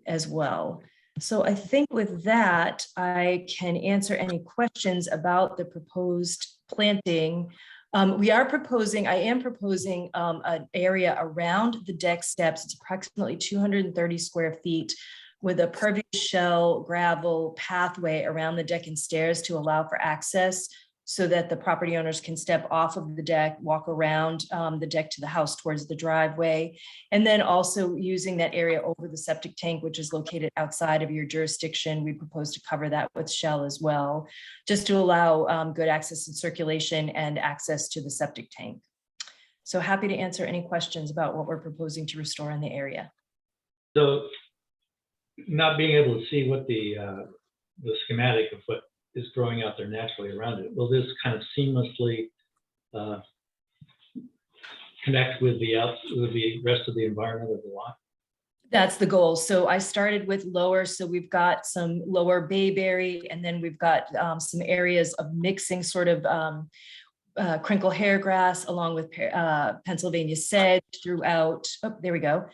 as well. So I think with that, I can answer any questions about the proposed planting. I am proposing an area around the deck steps. It's approximately 230 square feet with a pervious shell gravel pathway around the deck and stairs to allow for access so that the property owners can step off of the deck, walk around the deck to the house towards the driveway. And then also using that area over the septic tank, which is located outside of your jurisdiction. We propose to cover that with shell as well, just to allow good access and circulation and access to the septic tank. So happy to answer any questions about what we're proposing to restore in the area. So not being able to see what the schematic of what is growing out there naturally around it, will this kind of seamlessly connect with the rest of the environment of the lot? That's the goal. So I started with lower. So we've got some lower bayberry, and then we've got some areas of mixing sort of crinkle hair grass along with Pennsylvania sedge throughout. Oh, there we go.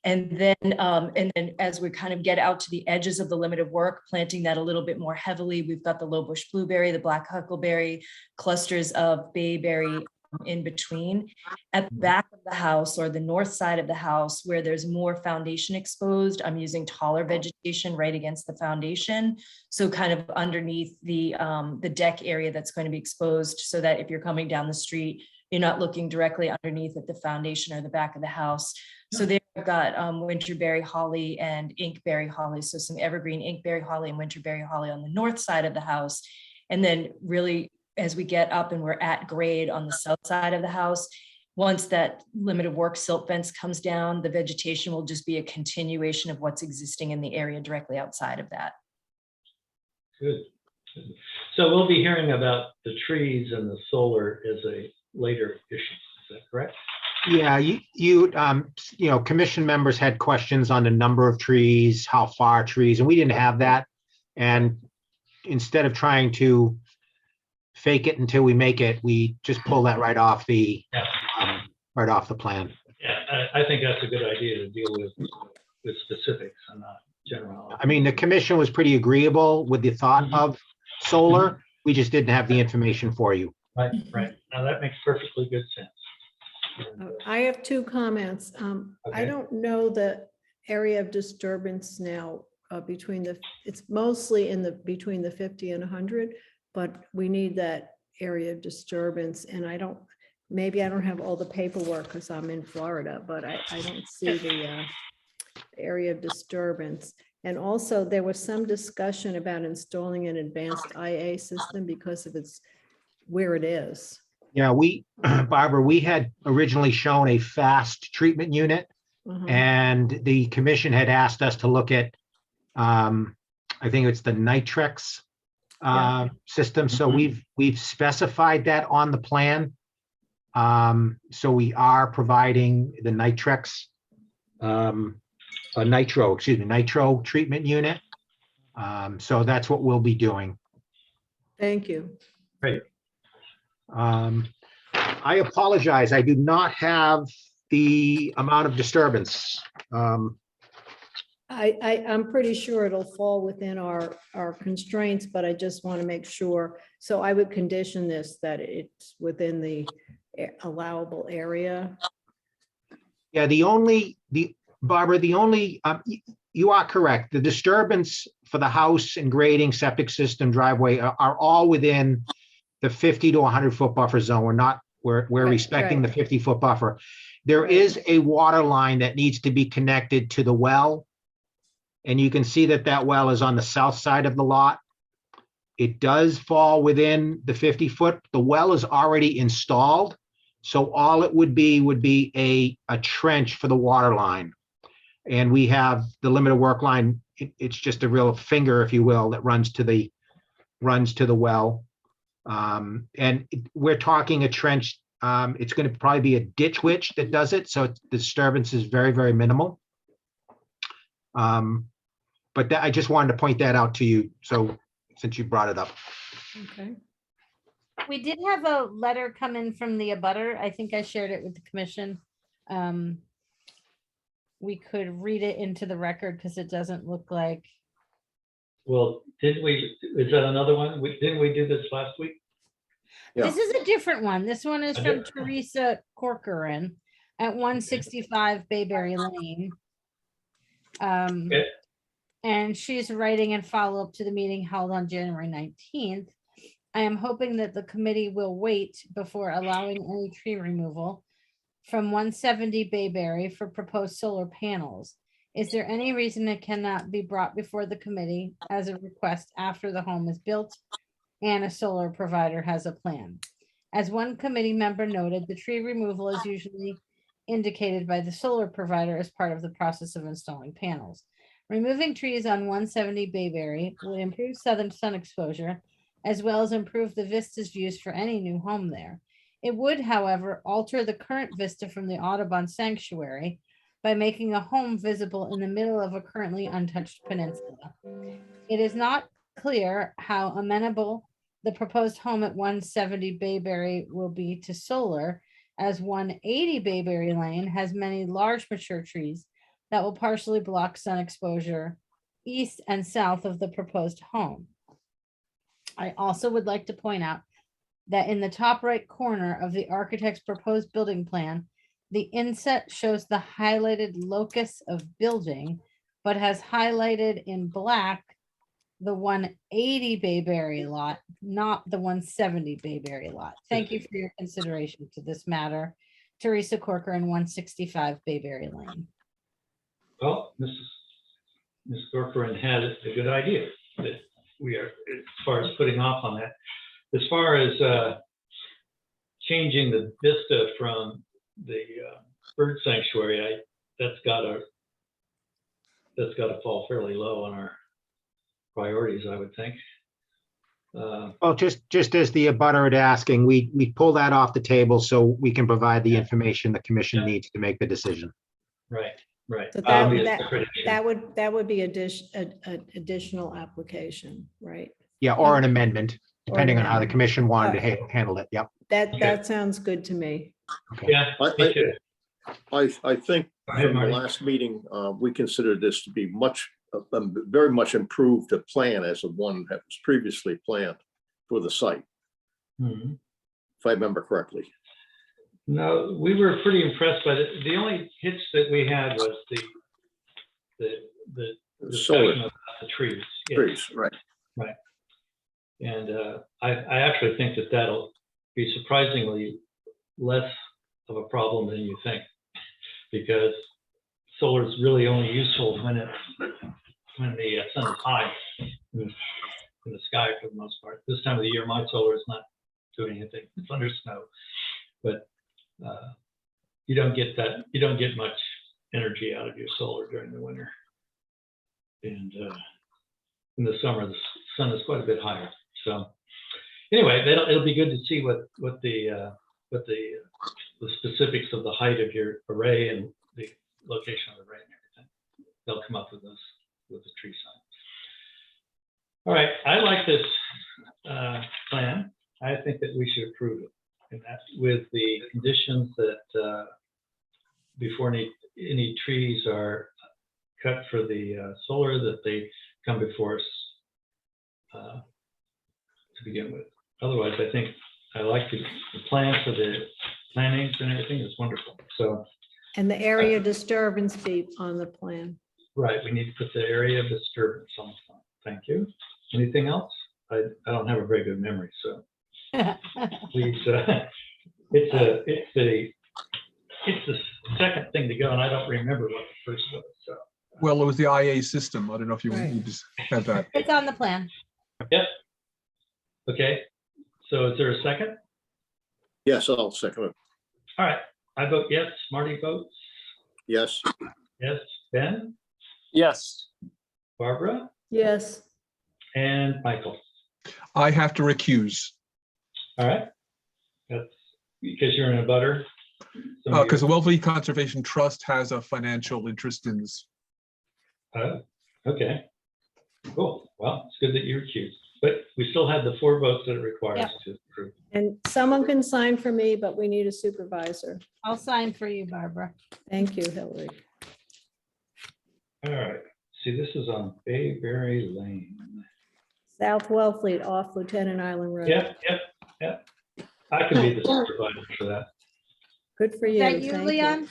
And then as we kind of get out to the edges of the limit of work, planting that a little bit more heavily, we've got the low bush blueberry, the black huckleberry, clusters of bayberry in between. At the back of the house or the north side of the house where there's more foundation exposed, I'm using taller vegetation right against the foundation. So kind of underneath the deck area that's going to be exposed, so that if you're coming down the street, you're not looking directly underneath at the foundation or the back of the house. So there I've got winterberry holly and inkberry holly. So some evergreen inkberry holly and winterberry holly on the north side of the house. And then really, as we get up and we're at grade on the south side of the house, once that limit of work silt fence comes down, the vegetation will just be a continuation of what's existing in the area directly outside of that. Good. So we'll be hearing about the trees and the solar as a later issue. Is that correct? Yeah, you know, commission members had questions on the number of trees, how far trees, and we didn't have that. And instead of trying to fake it until we make it, we just pull that right off the plan. Yeah, I think that's a good idea to deal with specifics and not general. I mean, the commission was pretty agreeable with the thought of solar. We just didn't have the information for you. Right. Now that makes perfectly good sense. I have two comments. I Okay. don't know the area of disturbance now it's mostly between the 50 and 100, but we need that area of disturbance. And maybe I don't have all the paperwork because I'm in Florida, but I don't see the area of disturbance. And also there was some discussion about installing an advanced IA system because of where it is. Yeah, Barbara, we had originally shown a fast treatment unit, and the commission had asked us to look at, I think it's the Nitrex system. So we've specified that on the plan. So we are providing the Nitrex, nitro treatment unit. So that's what we'll be doing. Thank you. Great. I apologize. I do not have the amount of disturbance. I'm pretty sure it'll fall within our constraints, but I just want to make sure. So I would condition this that it's within the allowable area. Yeah, Barbara, you are correct. The disturbance for the house and grading, septic system, driveway are all within the 50 to 100-foot buffer zone. We're respecting the 50-foot buffer. There is a water line that needs to be connected to the well. And you can see that well is on the south side of the lot. It does fall within the 50-foot. The well is already installed. So all it would be a trench for the water line. And we have the limit of work line. It's just a real finger, if you will, that runs to the well. And we're talking a trench. It's going to probably be a ditch witch that does it. So the disturbance is very, very minimal. But I just wanted to point that out to you. So since you brought it up. Okay. We did have a letter come in from the abutter. I think I shared it with the commission. We could read it into the record because it doesn't look like. Well, didn't we, is that another one? Didn't we do this last week? Yeah. This is a different one. This one is A from different one. Teresa Corcoran at 165 Bayberry Lane. Okay. And she's writing in follow-up to the meeting held on January 19th. I am hoping that the committee will wait before allowing any tree removal from 170 Bayberry for proposed solar panels. Is there any reason it cannot be brought before the committee as a request after the home is built and a solar provider has a plan? As one committee member noted, the tree removal is usually indicated by the solar provider as part of the process of installing panels. Removing trees on 170 Bayberry would improve southern sun exposure as well as improve the vista's views for any new home there. It would, however, alter the current vista from the Audubon Sanctuary by making a home visible in the middle of a currently untouched peninsula. It is not clear how amenable the proposed home at 170 Bayberry will be to solar, as 180 Bayberry Lane has many large mature trees that will partially block sun exposure east and south of the proposed home. I also would like to point out that in the top right corner of the architect's proposed building plan, the inset shows the highlighted locus of building, but has highlighted in black the 180 Bayberry lot, not the 170 Bayberry lot. Thank you for your consideration to this matter. Teresa Corcoran, 165 Bayberry Lane. Well, Ms. Corcoran had a good idea that we are, as far as putting off on that. As far as changing the vista from the bird sanctuary, that's got to fall fairly low on our priorities, I would think. Well, just as the abutter had asking, we pull that off the table so we can provide the information the commission needs to make the decision. Right. So that would be additional application, right? Yeah, or an amendment, Or depending on how the amendment. commission wanted to handle it. Yep. That sounds good to me. Okay. Yeah, me too. I think Go ahead, from the Marty. last meeting, we considered this to be very much improved a plan as of one that was previously planned for the site, Mhm. if I remember correctly. No, we were pretty impressed by it. The only hitch that we had was the Solar discussion about the trees. Yes. trees, right? And I actually think that that'll be surprisingly less of a problem than you think, because solar is really only useful when the sun is high in the sky for the most part. This time of the year, my solar is not doing anything. It's under snow, but you don't get much energy out of your solar during the winter, and in the summer the sun is quite a bit higher. So anyway, it'll be good to see what the specifics of the height of your array and the location of the array and everything. They'll come up with those with the tree sign. All right, I like this plan. I think that we should approve it, and that's with the conditions that before any trees are cut for the solar, that they come before us to begin with. Otherwise, I think I like the plan for the plantings and everything is wonderful. So, And the area disturbance be on the plan. right, we need to put the area of disturbance on the plan. Thank you. Anything else? I don't have a very good memory, so please. It's the second thing to go, and I don't remember what the first was. So. Well, it was the IA system. I don't know if you just have that. It's on the plan. Yep. Okay. So is there a second? Yes, I'll second it. All right. I vote yes. Marty votes Yes, yes. Ben, Yes. Barbara, Yes, and Michael. I have to recuse All right. That's because you're in a butter. because the Wellfleet Conservation Trust has a financial interest in this. Okay. Cool. Well, it's good that you recused, but we still have the 4 votes that it requires Yep. to approve. and someone can sign for me, but we need a supervisor. I'll sign for you, Barbara. Thank you, Hillary. All right. See, this is on Bayberry Lane. South Wellfleet off Lieutenant Island Road. Yep. I can be the supervisor for that. Good for Is you. that you, Thank Leon?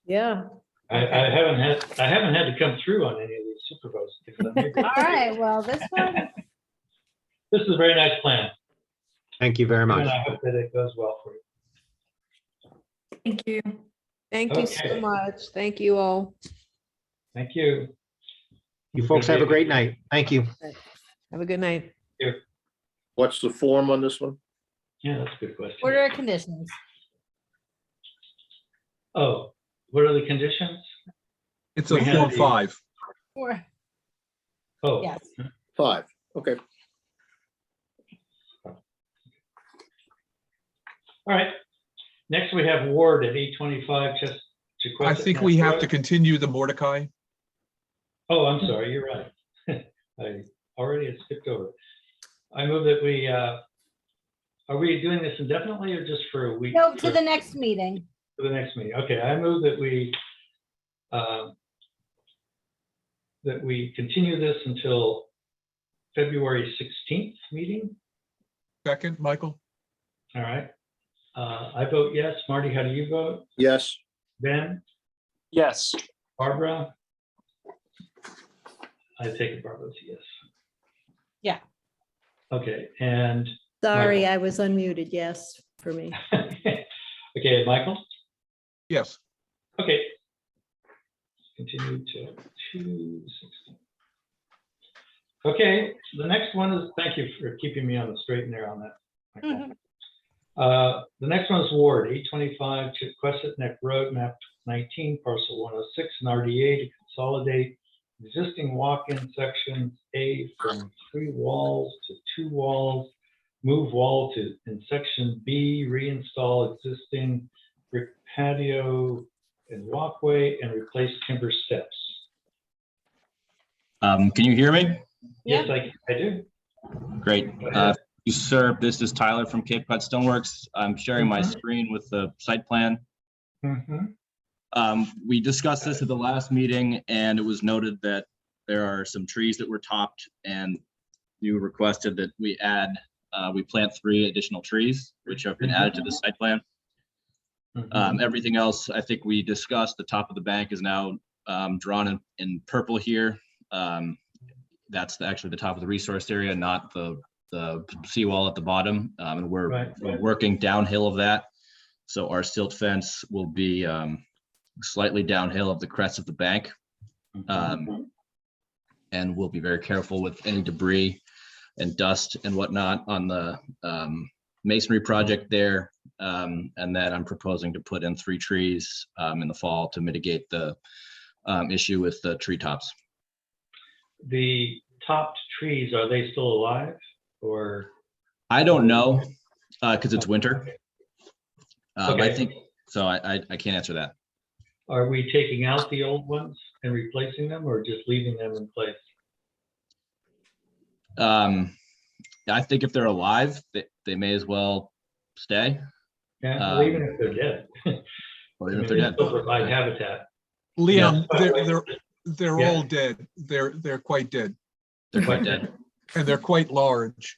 Yeah, I haven't had to come through on any of these supervisors. because I'm new. All right, well, this one, This is a very nice plan. Thank you very And much. I hope that it goes well for you. Thank you. Thank you so Okay. much. Thank you all. Thank you. You folks have a great night. Thank you. Have a good night. What's the form on this one? Yeah, that's a good question. order of conditions. Oh, what are the conditions? It's a We have Form the- 5. Or, Oh, yes. 5, okay. all right. Next, we have Ward at 825 just. I think we have to continue the Mordecai. Oh, I'm sorry, you're right. I already had skipped over. I move that we, are we doing this indefinitely or just for a week? No, to the next meeting. For the next meeting. Okay, I move that we continue this until February 16th meeting. Second, Michael? All right. I vote yes. Marty, how do you vote? Yes, Ben? Yes. Barbara? I take it Barbara's a yes. Yeah. Okay, and, sorry, Michael. I was unmuted. Yes, for me. okay, Michael? Yes. Okay. Continue to 2:16. Okay, the next one is, thank you for keeping me on the straight and narrow on that. Michael. The next one is Ward 825 Quesset Neck Road, map 19, parcel 106, and RDA to consolidate existing walk-in sections A from 3 walls to 2 walls, move wall to in section B, reinstall existing brick patio and walkway, and replace timber steps. Can you hear me? Yes, I do. Great. Go ahead. You, sir, this is Tyler from Cape Cod Stoneworks. I'm sharing my screen with the site plan. Mhm. We discussed this at the last meeting, and it was noted that there are some trees that were topped, and you requested that we plant 3 additional trees, which have been added to the site plan. Everything else, I think we discussed. The top of the bank is now drawn in purple here. That's actually the top of the resource area, not the seawall at the bottom. And we're working downhill of that. So our silt fence will be slightly downhill of the crest of the bank. And we'll be very careful with any debris and dust and whatnot on the masonry project there. And then I'm proposing to put in 3 trees in the fall to mitigate the issue with the treetops. The topped trees, are they still alive or? I don't know because it's winter. I Okay. think so. I can't answer that. Are we taking out the old ones and replacing them or just leaving them in place? I think if they're alive, they may as well stay. Yeah, well, even if they're dead. Or I even mean, if they're they dead. still provide habitat. Leon, Yes. they're Yeah. all dead. They're quite dead. They're quite dead. And they're quite large.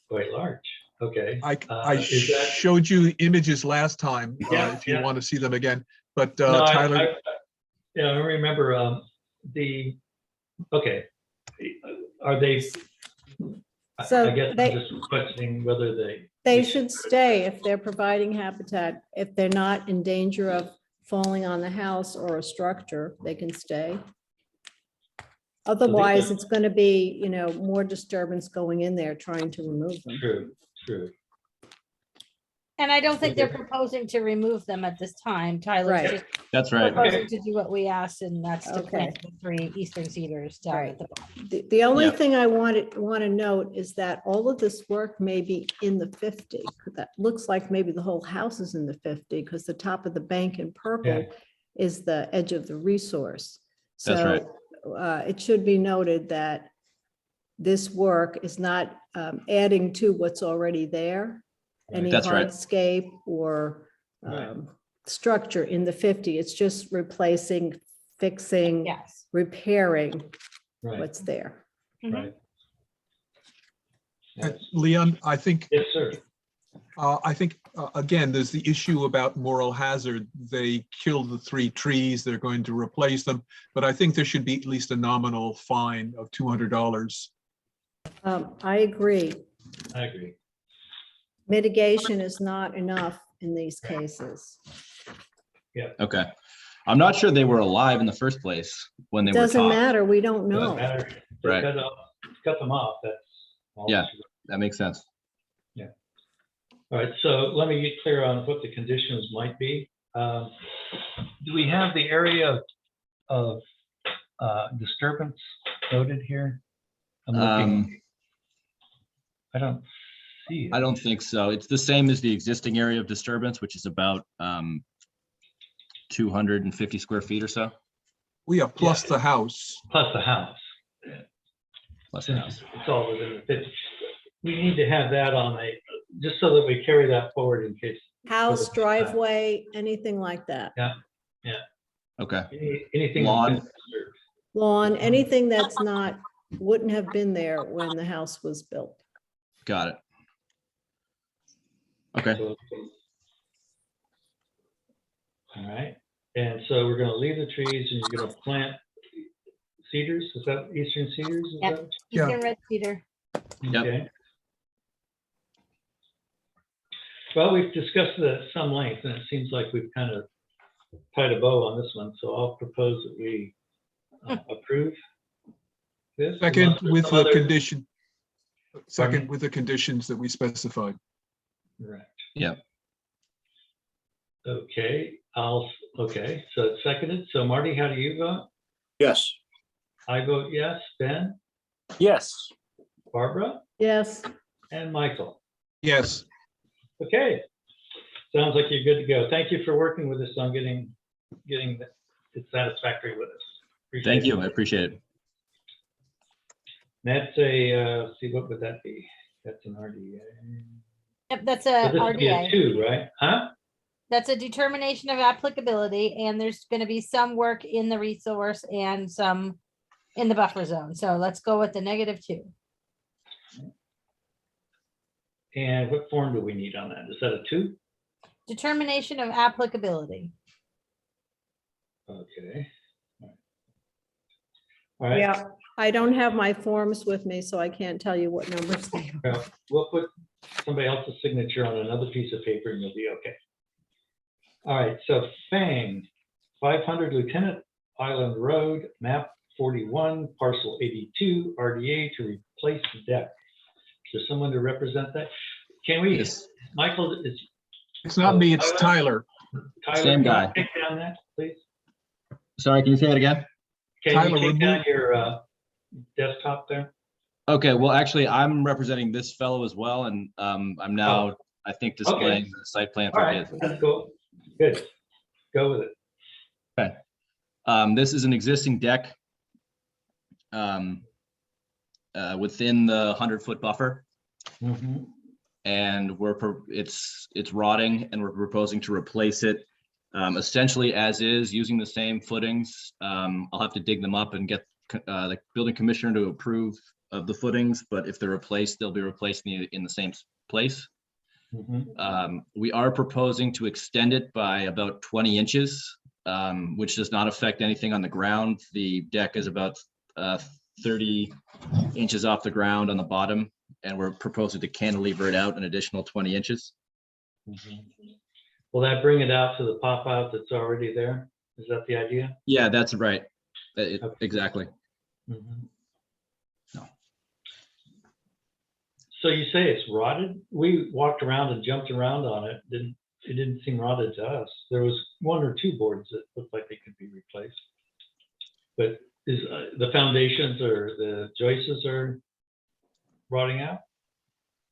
Quite large. Okay. I Is that- showed you images last time, Yeah, if you yeah. want to see them again. But No, Tyler, yeah, I remember okay. Are they? So I guess they- I'm just questioning whether They should stay if they're providing habitat. If they're not in danger of falling on the house or a structure, they can stay. Otherwise, it's going to be, more disturbance going in there trying to remove them. True. And I don't think they're Okay. proposing to remove them at this time. Tyler's Right. just That's right. proposing to do what we asked, and that's to Okay. plant the 3 eastern cedars down Right. at the bottom. The only Yeah. thing I want to note is that all of this work may be in the 50. That looks like maybe the whole house is in the 50 because the top of the bank in purple is the edge of the resource. That's right. So it should be noted that this work is not adding to what's already there. Any That's right. hardscape or structure in the 50. It's just replacing, fixing, Yes. repairing Right, what's there. Mhm. right. Leon, I think Yes, sir. I think, again, there's the issue about moral hazard. They killed the 3 trees, they're going to replace them, but I think there should be at least a nominal fine of $200. I agree. I agree. Mitigation is not enough in these cases. Okay. I'm not sure they were alive in the first place when they were Doesn't topped. matter, we don't Doesn't know. matter. They Right. cut them off. That's all. Yeah. That makes sense. All right, so let me get clear on what the conditions might be. Do we have the area of disturbance noted here? I'm looking. I don't see it. I don't think so. It's the same as the existing area of disturbance, which is about 250 square feet or so. We have plus the house. Plus the house. Plus the house. It's all within the 50. We need to have that on just so that we carry that forward in case. House, driveway, anything like that. Okay. Anything. Lawn. that's disturbed. Lawn, anything that's not, wouldn't have been there when the house was built. Got it. Okay. So- All right, and so we're gonna leave the trees and you're gonna plant cedars, is that eastern cedars? Is Yep. that- Yeah. Eastern red cedar. Yep. Okay. Well, we've discussed it at some length and it seems like we've kind of tied a bow on this one, so I'll propose that we approve this. Second, unless there's with some the other- condition. Second, Pardon? with the conditions that we specified. Correct. Yep. Okay, okay, so it's seconded. So Marty, how do you vote? Yes. I vote yes. Ben, Yes. Barbara, Yes, and Michael. Yes, Okay. Sounds like you're good to go. Thank you for working with us on getting it satisfactory with us. Appreciate Thank you. it. I appreciate it. That's a, see, what would that be? That's an RDA. Yep, that's So a this would be a RDA. 2, right? Huh? That's a determination of applicability, and there's gonna be some work in the resource and some in the buffer zone. So let's go with the -2. And what form do we need on that? Is that a 2? Determination of applicability. Okay. All right. yeah, I don't have my forms with me, so I can't tell you what numbers they are. Well, we'll put somebody else's signature on another piece of paper and you'll be okay. All right, so Fang, 500 Lieutenant Island Road, map 41, parcel 82, RDA to replace the deck. Is there someone to represent that? Can we, Yes. Michael, is it's not me, it's Tyler. Tyler? Same can you guy. Take down that, please. Sorry, can you say it again? Can Tyler, you take down remove- your desktop there? Okay, well, actually, I'm representing this fellow as well, and I'm now, I think, displaying the site plan All for right, his. that's cool. Good. Go with it. This is an existing deck within the 100-foot buffer, Mhm. and it's rotting, and we're proposing to replace it essentially as is, using the same footings. I'll have to dig them up and get the building commissioner to approve of the footings, but if they're replaced, they'll be replaced in the same place. Mhm. We are proposing to extend it by about 20 inches, which does not affect anything on the ground. The deck is about 30 inches off the ground on the bottom, and we're proposing to cantilever it out an additional 20 inches. Will that bring it out to the pop out that's already there? Is that the idea? Yeah, that's right. Okay. Exactly. Mhm. No. So you say it's rotted? We walked around and jumped around on it. It didn't seem rotted to us. There was 1 or 2 boards that looked like they could be replaced. But is the foundations or the joists are rotting out?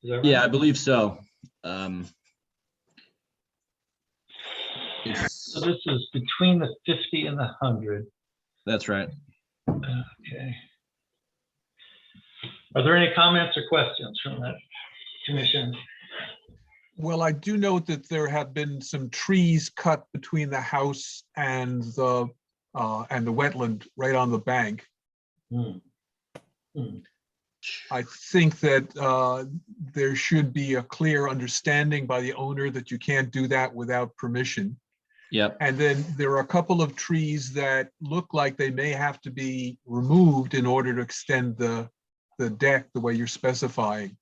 Is that right? Yeah, I believe so. So this is between the 50 and the 100. That's right. Okay. Are there any comments or questions from that commission? Well, I do note that there have been some trees cut between the house and the wetland right on the bank. Hmm. Hmm. I think that there should be a clear understanding by the owner that you can't do that without permission. Yep. And then there are a couple of trees that look like they may have to be removed in order to extend the deck the way you're specifying.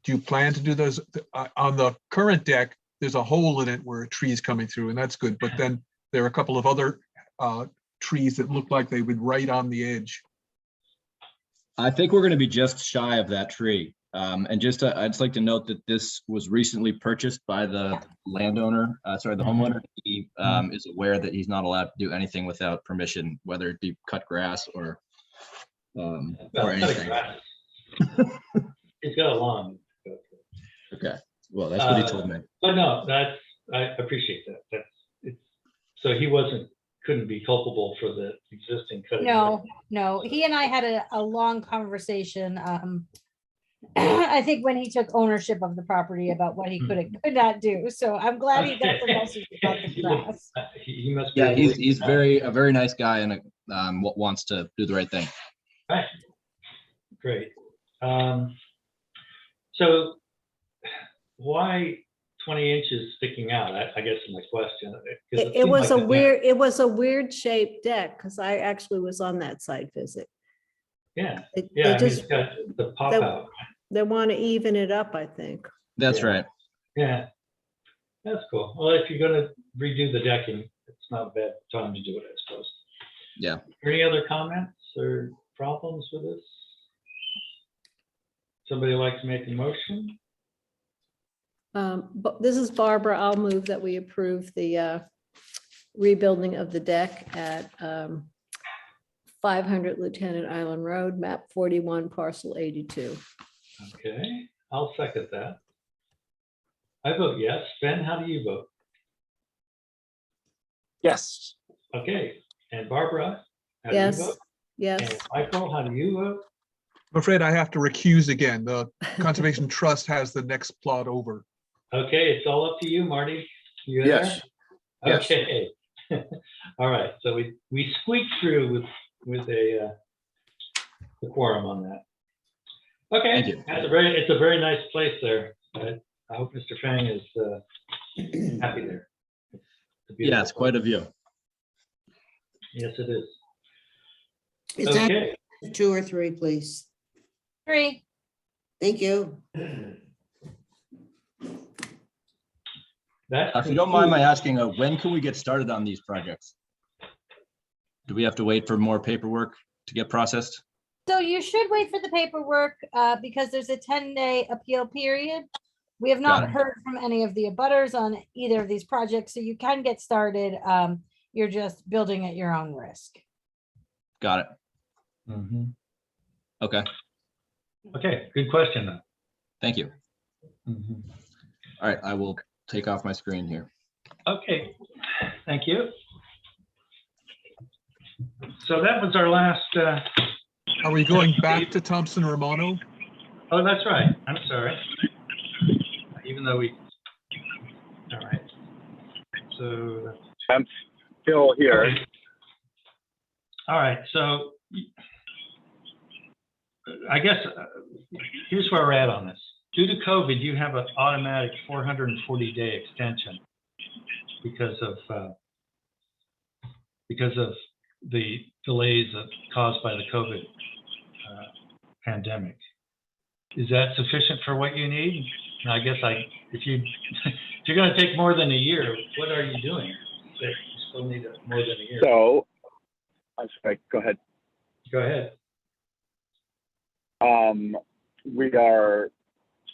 Do you plan to do those? On the current deck, there's a hole in it where a tree is coming through, and that's good. But then there are a couple of other trees that look like they would right on the edge. I think we're going to be just shy of that tree. And just I'd just like to note that this was recently purchased by the landowner, the homeowner. He is aware that he's not allowed to do anything without permission, whether it be cut grass or anything. He's got a lawn. Okay, well, that's what he told me. But no, I appreciate that. So he couldn't be culpable for the existing cutting. No, he and I had a long conversation. I think when he took ownership of the property about what he could and could not do. So I'm glad he got the message about the grass. He must be. Yeah, he's a very nice guy and wants to do the right thing. Right. Great. So why 20 inches sticking out? I guess is my question. It was a weird shaped deck because I actually was on that site visit. Yeah. They It's got the pop out. They want to even it up, I think. That's right. Yeah. That's cool. Well, if you're going to redo the decking, it's not a bad time to do it, I suppose. Yeah. Any other comments or problems with this? Somebody like to make a motion? But this is Barbara. I'll move that we approve the rebuilding of the deck at 500 Lieutenant Island Road, map 41, parcel 82. Okay, I'll second that. I vote yes. Ben, how do you vote? Yes. Okay, and Barbara? How do you Yes, vote? yes. And Michael, how do you vote? I'm afraid I have to recuse again. The Conservation Trust has the next plot over. Okay, it's all up to you, Marty. You Yes. there? Yes. Okay. All right, so we squeaked through with a quorum on that. Okay, Thank you. it's a very nice place there. I hope Mr. Fang is happy there. Yeah, it's quite a view. Yes, it is. Is Okay. that 2 or 3, please? 3. Thank you. That If you don't mind my asking, when can we get started on these projects? Do we have to wait for more paperwork to get processed? So you should wait for the paperwork because there's a 10-day appeal period. We have Got not it. heard from any of the abutters on either of these projects, so you can get started. You're just building at your own risk. Got it. Okay, Okay, good question though. thank you. All right, I will take off my screen here. Okay, thank you. So that was our last. Are we going back to Thompson Romano? Oh, that's right. I'm sorry. Even though we. All right. So. I'm still here. Okay. All right. So I guess here's where we're at on this. Due to COVID, you have an automatic 440-day extension because of the delays caused by the COVID pandemic. Is that sufficient for what you need? And I guess if you're going to take more than a year, what are you doing? That you still need more than a year. So, I'm sorry, go ahead. Go ahead.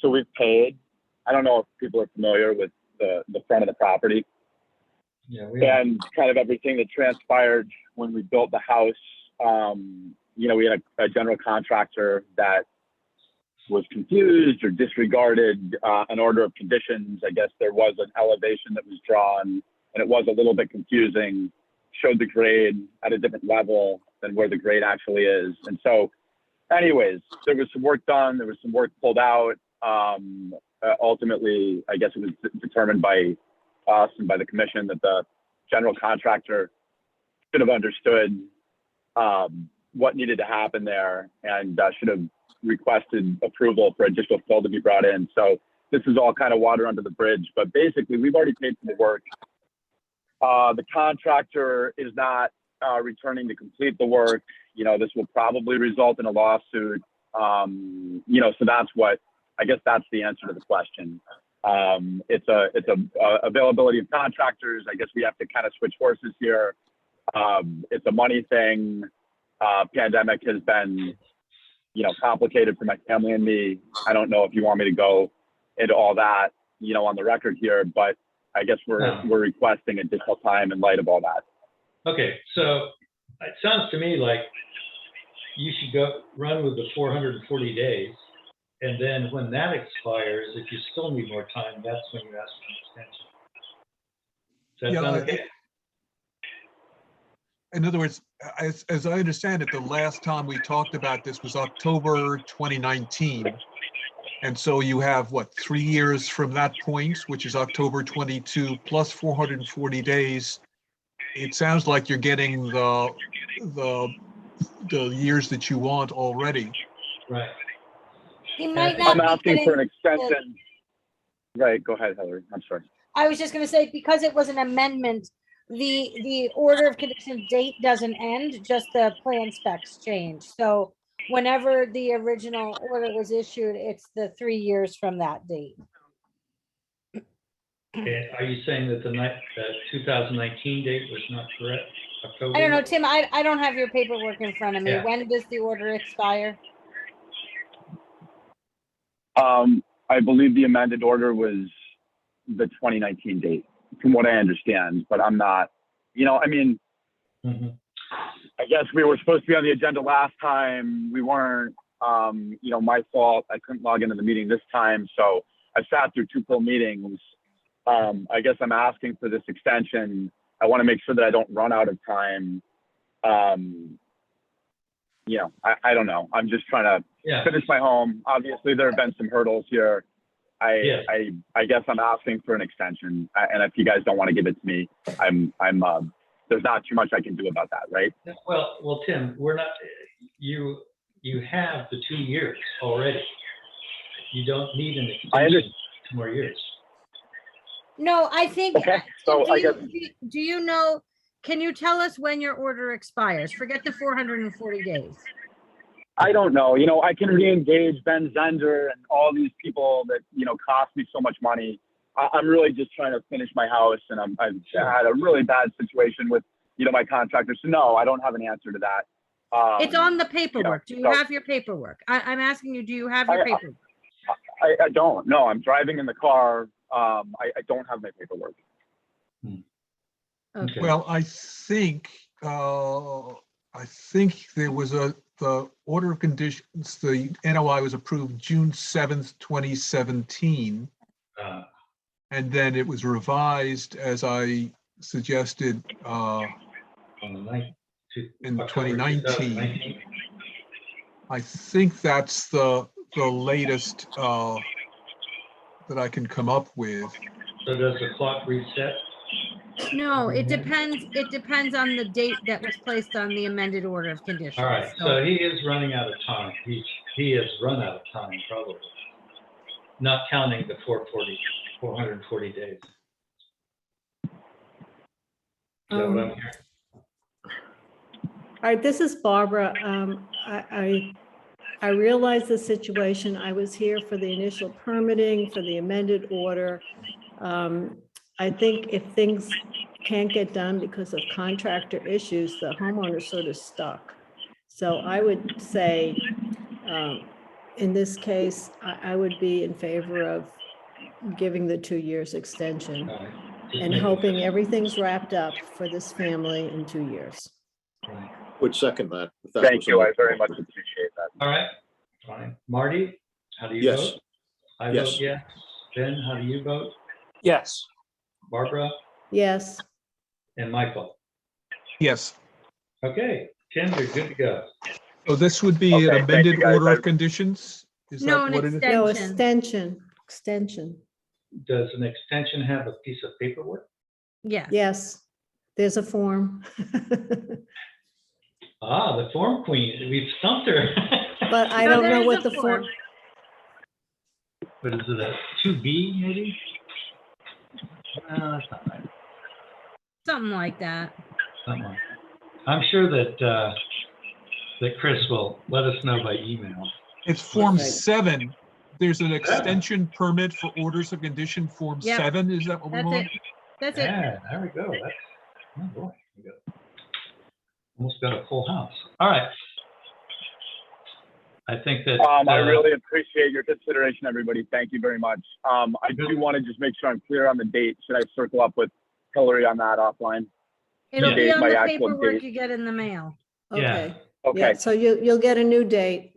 We've paid. I don't know if people are familiar with the front of the property. Yeah, we are. And kind of everything that transpired when we built the house. We had a general contractor that was confused or disregarded an order of conditions. I guess there was an elevation that was drawn and it was a little bit confusing, showed the grade at a different level than where the grade actually is. And so anyways, there was some work done, there was some work pulled out. Ultimately, I guess it was determined by us and by the commission that the general contractor should have understood what needed to happen there and should have requested approval for additional fill to be brought in. So this is all kind of water under the bridge, but basically we've already paid for the work. The contractor is not returning to complete the work. You know, this will probably result in a lawsuit. You know, so that's what, I guess that's the answer to the question. It's a availability of contractors. I guess we have to kind of switch horses here. It's a money thing. Pandemic has been, you know, complicated for my family and me. I don't know if you want me to go into all that, you know, on the record here, but I guess we're requesting additional time in light of all that. Okay, so it sounds to me like you should go run with the 440 days. And then when that expires, if you still need more time, that's when you ask for an extension. Does that sound okay? In other words, as I understand it, the last time we talked about this was October 2019. And so you have, what, 3 years from that point, which is October 22 plus 440 days. It sounds like you're getting the years that you want already. Right. He might not I'm be asking for an getting extension. Right, go ahead, Hillary. I'm sorry. I was just gonna say, because it was an amendment, the order of conditions date doesn't end, just the plan specs change. So whenever the original order was issued, it's the 3 years from that date. And are you saying that the 2019 date was not correct? October? I don't know, Tim, I don't have your paperwork in front of me. Yeah. When does the order expire? I believe the amended order was the 2019 date, from what I understand, but I'm not, you know, I mean, I guess we were supposed to be on the agenda last time. We weren't, you know, my fault. I couldn't log into the meeting this time. So I sat through 2 full meetings. I guess I'm asking for this extension. I want to make sure that I don't run out of time. You know, I don't know. I'm just trying to finish my home. Obviously, there have been some hurdles here. I guess I'm asking for an extension. And if you guys don't want to give it to me, there's not too much I can do about that, right? Well, Tim, we're not, you have the 2 years already. You don't need an extension 2 more years. No, I think, Okay, so do I you, guess- do you know, can you tell us when your order expires? Forget the 440 days. I don't know. You know, I can re-engage Ben Zender and all these people that, you know, cost me so much money. I'm really just trying to finish my house, and I've had a really bad situation with, you know, my contractor. So no, I don't have an answer to that. It's on the paperwork. you Do know, you so- have your paperwork? I'm asking you, do you have your paperwork? I don't. No, I'm driving in the car. I don't have my paperwork. Okay. Well, I think there was the order of conditions, the NOI was approved June 7th, 2017. And then it was revised, as I suggested, in 2019. I think that's the latest that I can come up with. So does the clock reset? No, it depends. It depends on the date that was placed on the amended order of conditions. All right, so he is running out of time. He has run out of time, probably. Not counting the 440 days. Is that what I'm hearing? All right, this is Barbara. I realize the situation. I was here for the initial permitting, for the amended order. I think if things can't get done because of contractor issues, the homeowner's sort of stuck. So I would say, in this case, I would be in favor of giving the 2 years extension and hoping everything's wrapped up for this family in 2 years. Would second that. if that Thank was you. on I the- very much appreciate that. All right, fine. Marty, how do you Yes. vote? I Yes. vote yes. Ben, how do you vote? Yes. Barbara Yes, and Michael? Yes. Okay, Tim, you're good to go. So this would be Okay, an thank you, amended guys. order I- of conditions? Is No, that an what it is? no, extension. extension. Does an extension have a piece of paperwork? Yes. Yes, there's a form. Ah, the form queen. We've stumped her. But I No, don't there know is what a the form, What is it, a 2B maybe? No, that's not right. Something like that. Something like that. I'm sure that that Chris will let us know by email. It's Form Okay. 7. There's an extension permit for orders of condition, Form Yep. 7. Is that what we're That's on? it. That's it. Yeah, there we go. That's, oh boy, we got, almost got a full house. All right. I think that. I really appreciate your consideration, everybody. Thank you very much. I do want to just make sure I'm clear on the date. Should I circle up with Hillary on that offline? It'll be Date, on my the actual paperwork date. you get in the mail. okay. Okay. Yeah, so you'll get a new date.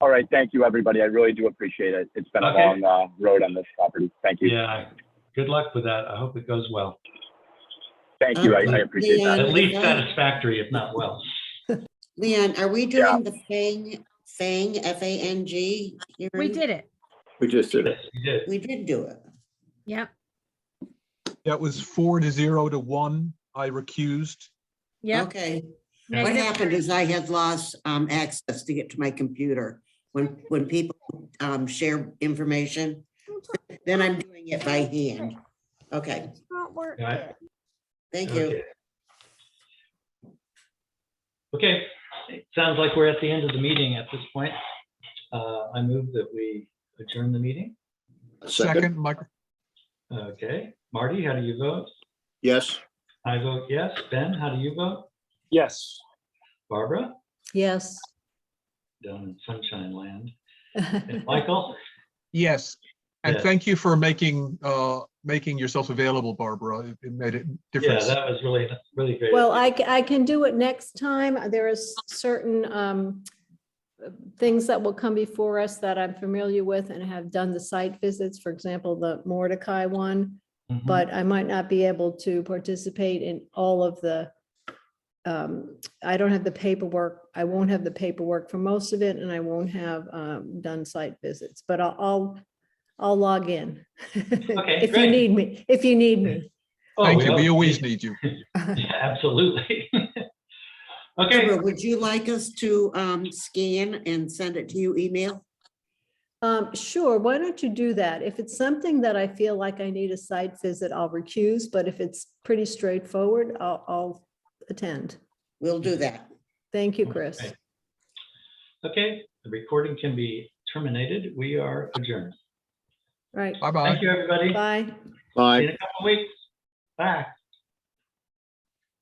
All right. Thank you, everybody. I really do appreciate it. It's been Okay. a long road on this property. Thank you. Yeah, good luck with that. I hope it goes well. Thank you. I appreciate that. Leon, At least if I- satisfactory, if not well. Leon, are we Yeah. doing the Fang, F-A-N-G? We hearing? did it. We just did it. Yes, you did. We did do it. Yep. That was 4-0 to 1. I recused. Yep. Okay. Yeah, What you- happened is I had lost access to get to my computer. When people share information, then I'm doing it by hand. Okay, It's not working. All right. thank you. Okay. Okay, it sounds like we're at the end of the meeting at this point. I move that we adjourn the meeting. Second, Michael. Okay, Marty, how do you vote? Yes. I vote yes. Ben, how do you vote? Yes. Barbara, Yes. down in Sunshine Land. And Michael? Yes. And Yeah. thank you for making yourself available, Barbara. It made a Yeah, difference. that was really, really great. Well, I can do it next time. There is certain things that will come before us that I'm familiar with and have done the site visits, for example, the Mordecai one. Mhm. But I might not be able to participate in all of the, I don't have the paperwork. I won't have the paperwork for most of it, and I won't have done site visits, but I'll log in. Okay, If you great. need me, if you need me. Oh, Thank you. We al- always need you. Yeah, absolutely. Okay, Barbara, would you like us to scan and send it to you email? Sure, why don't you do that? If it's something that I feel like I need a site visit, I'll recuse, but if it's pretty straightforward, I'll attend. We'll do that. Thank you, Chris. Okay. Okay, the recording can be terminated. We are adjourned. Right, Bye-bye. Thank you, everybody. bye. See Bye. you in a couple of weeks. Bye.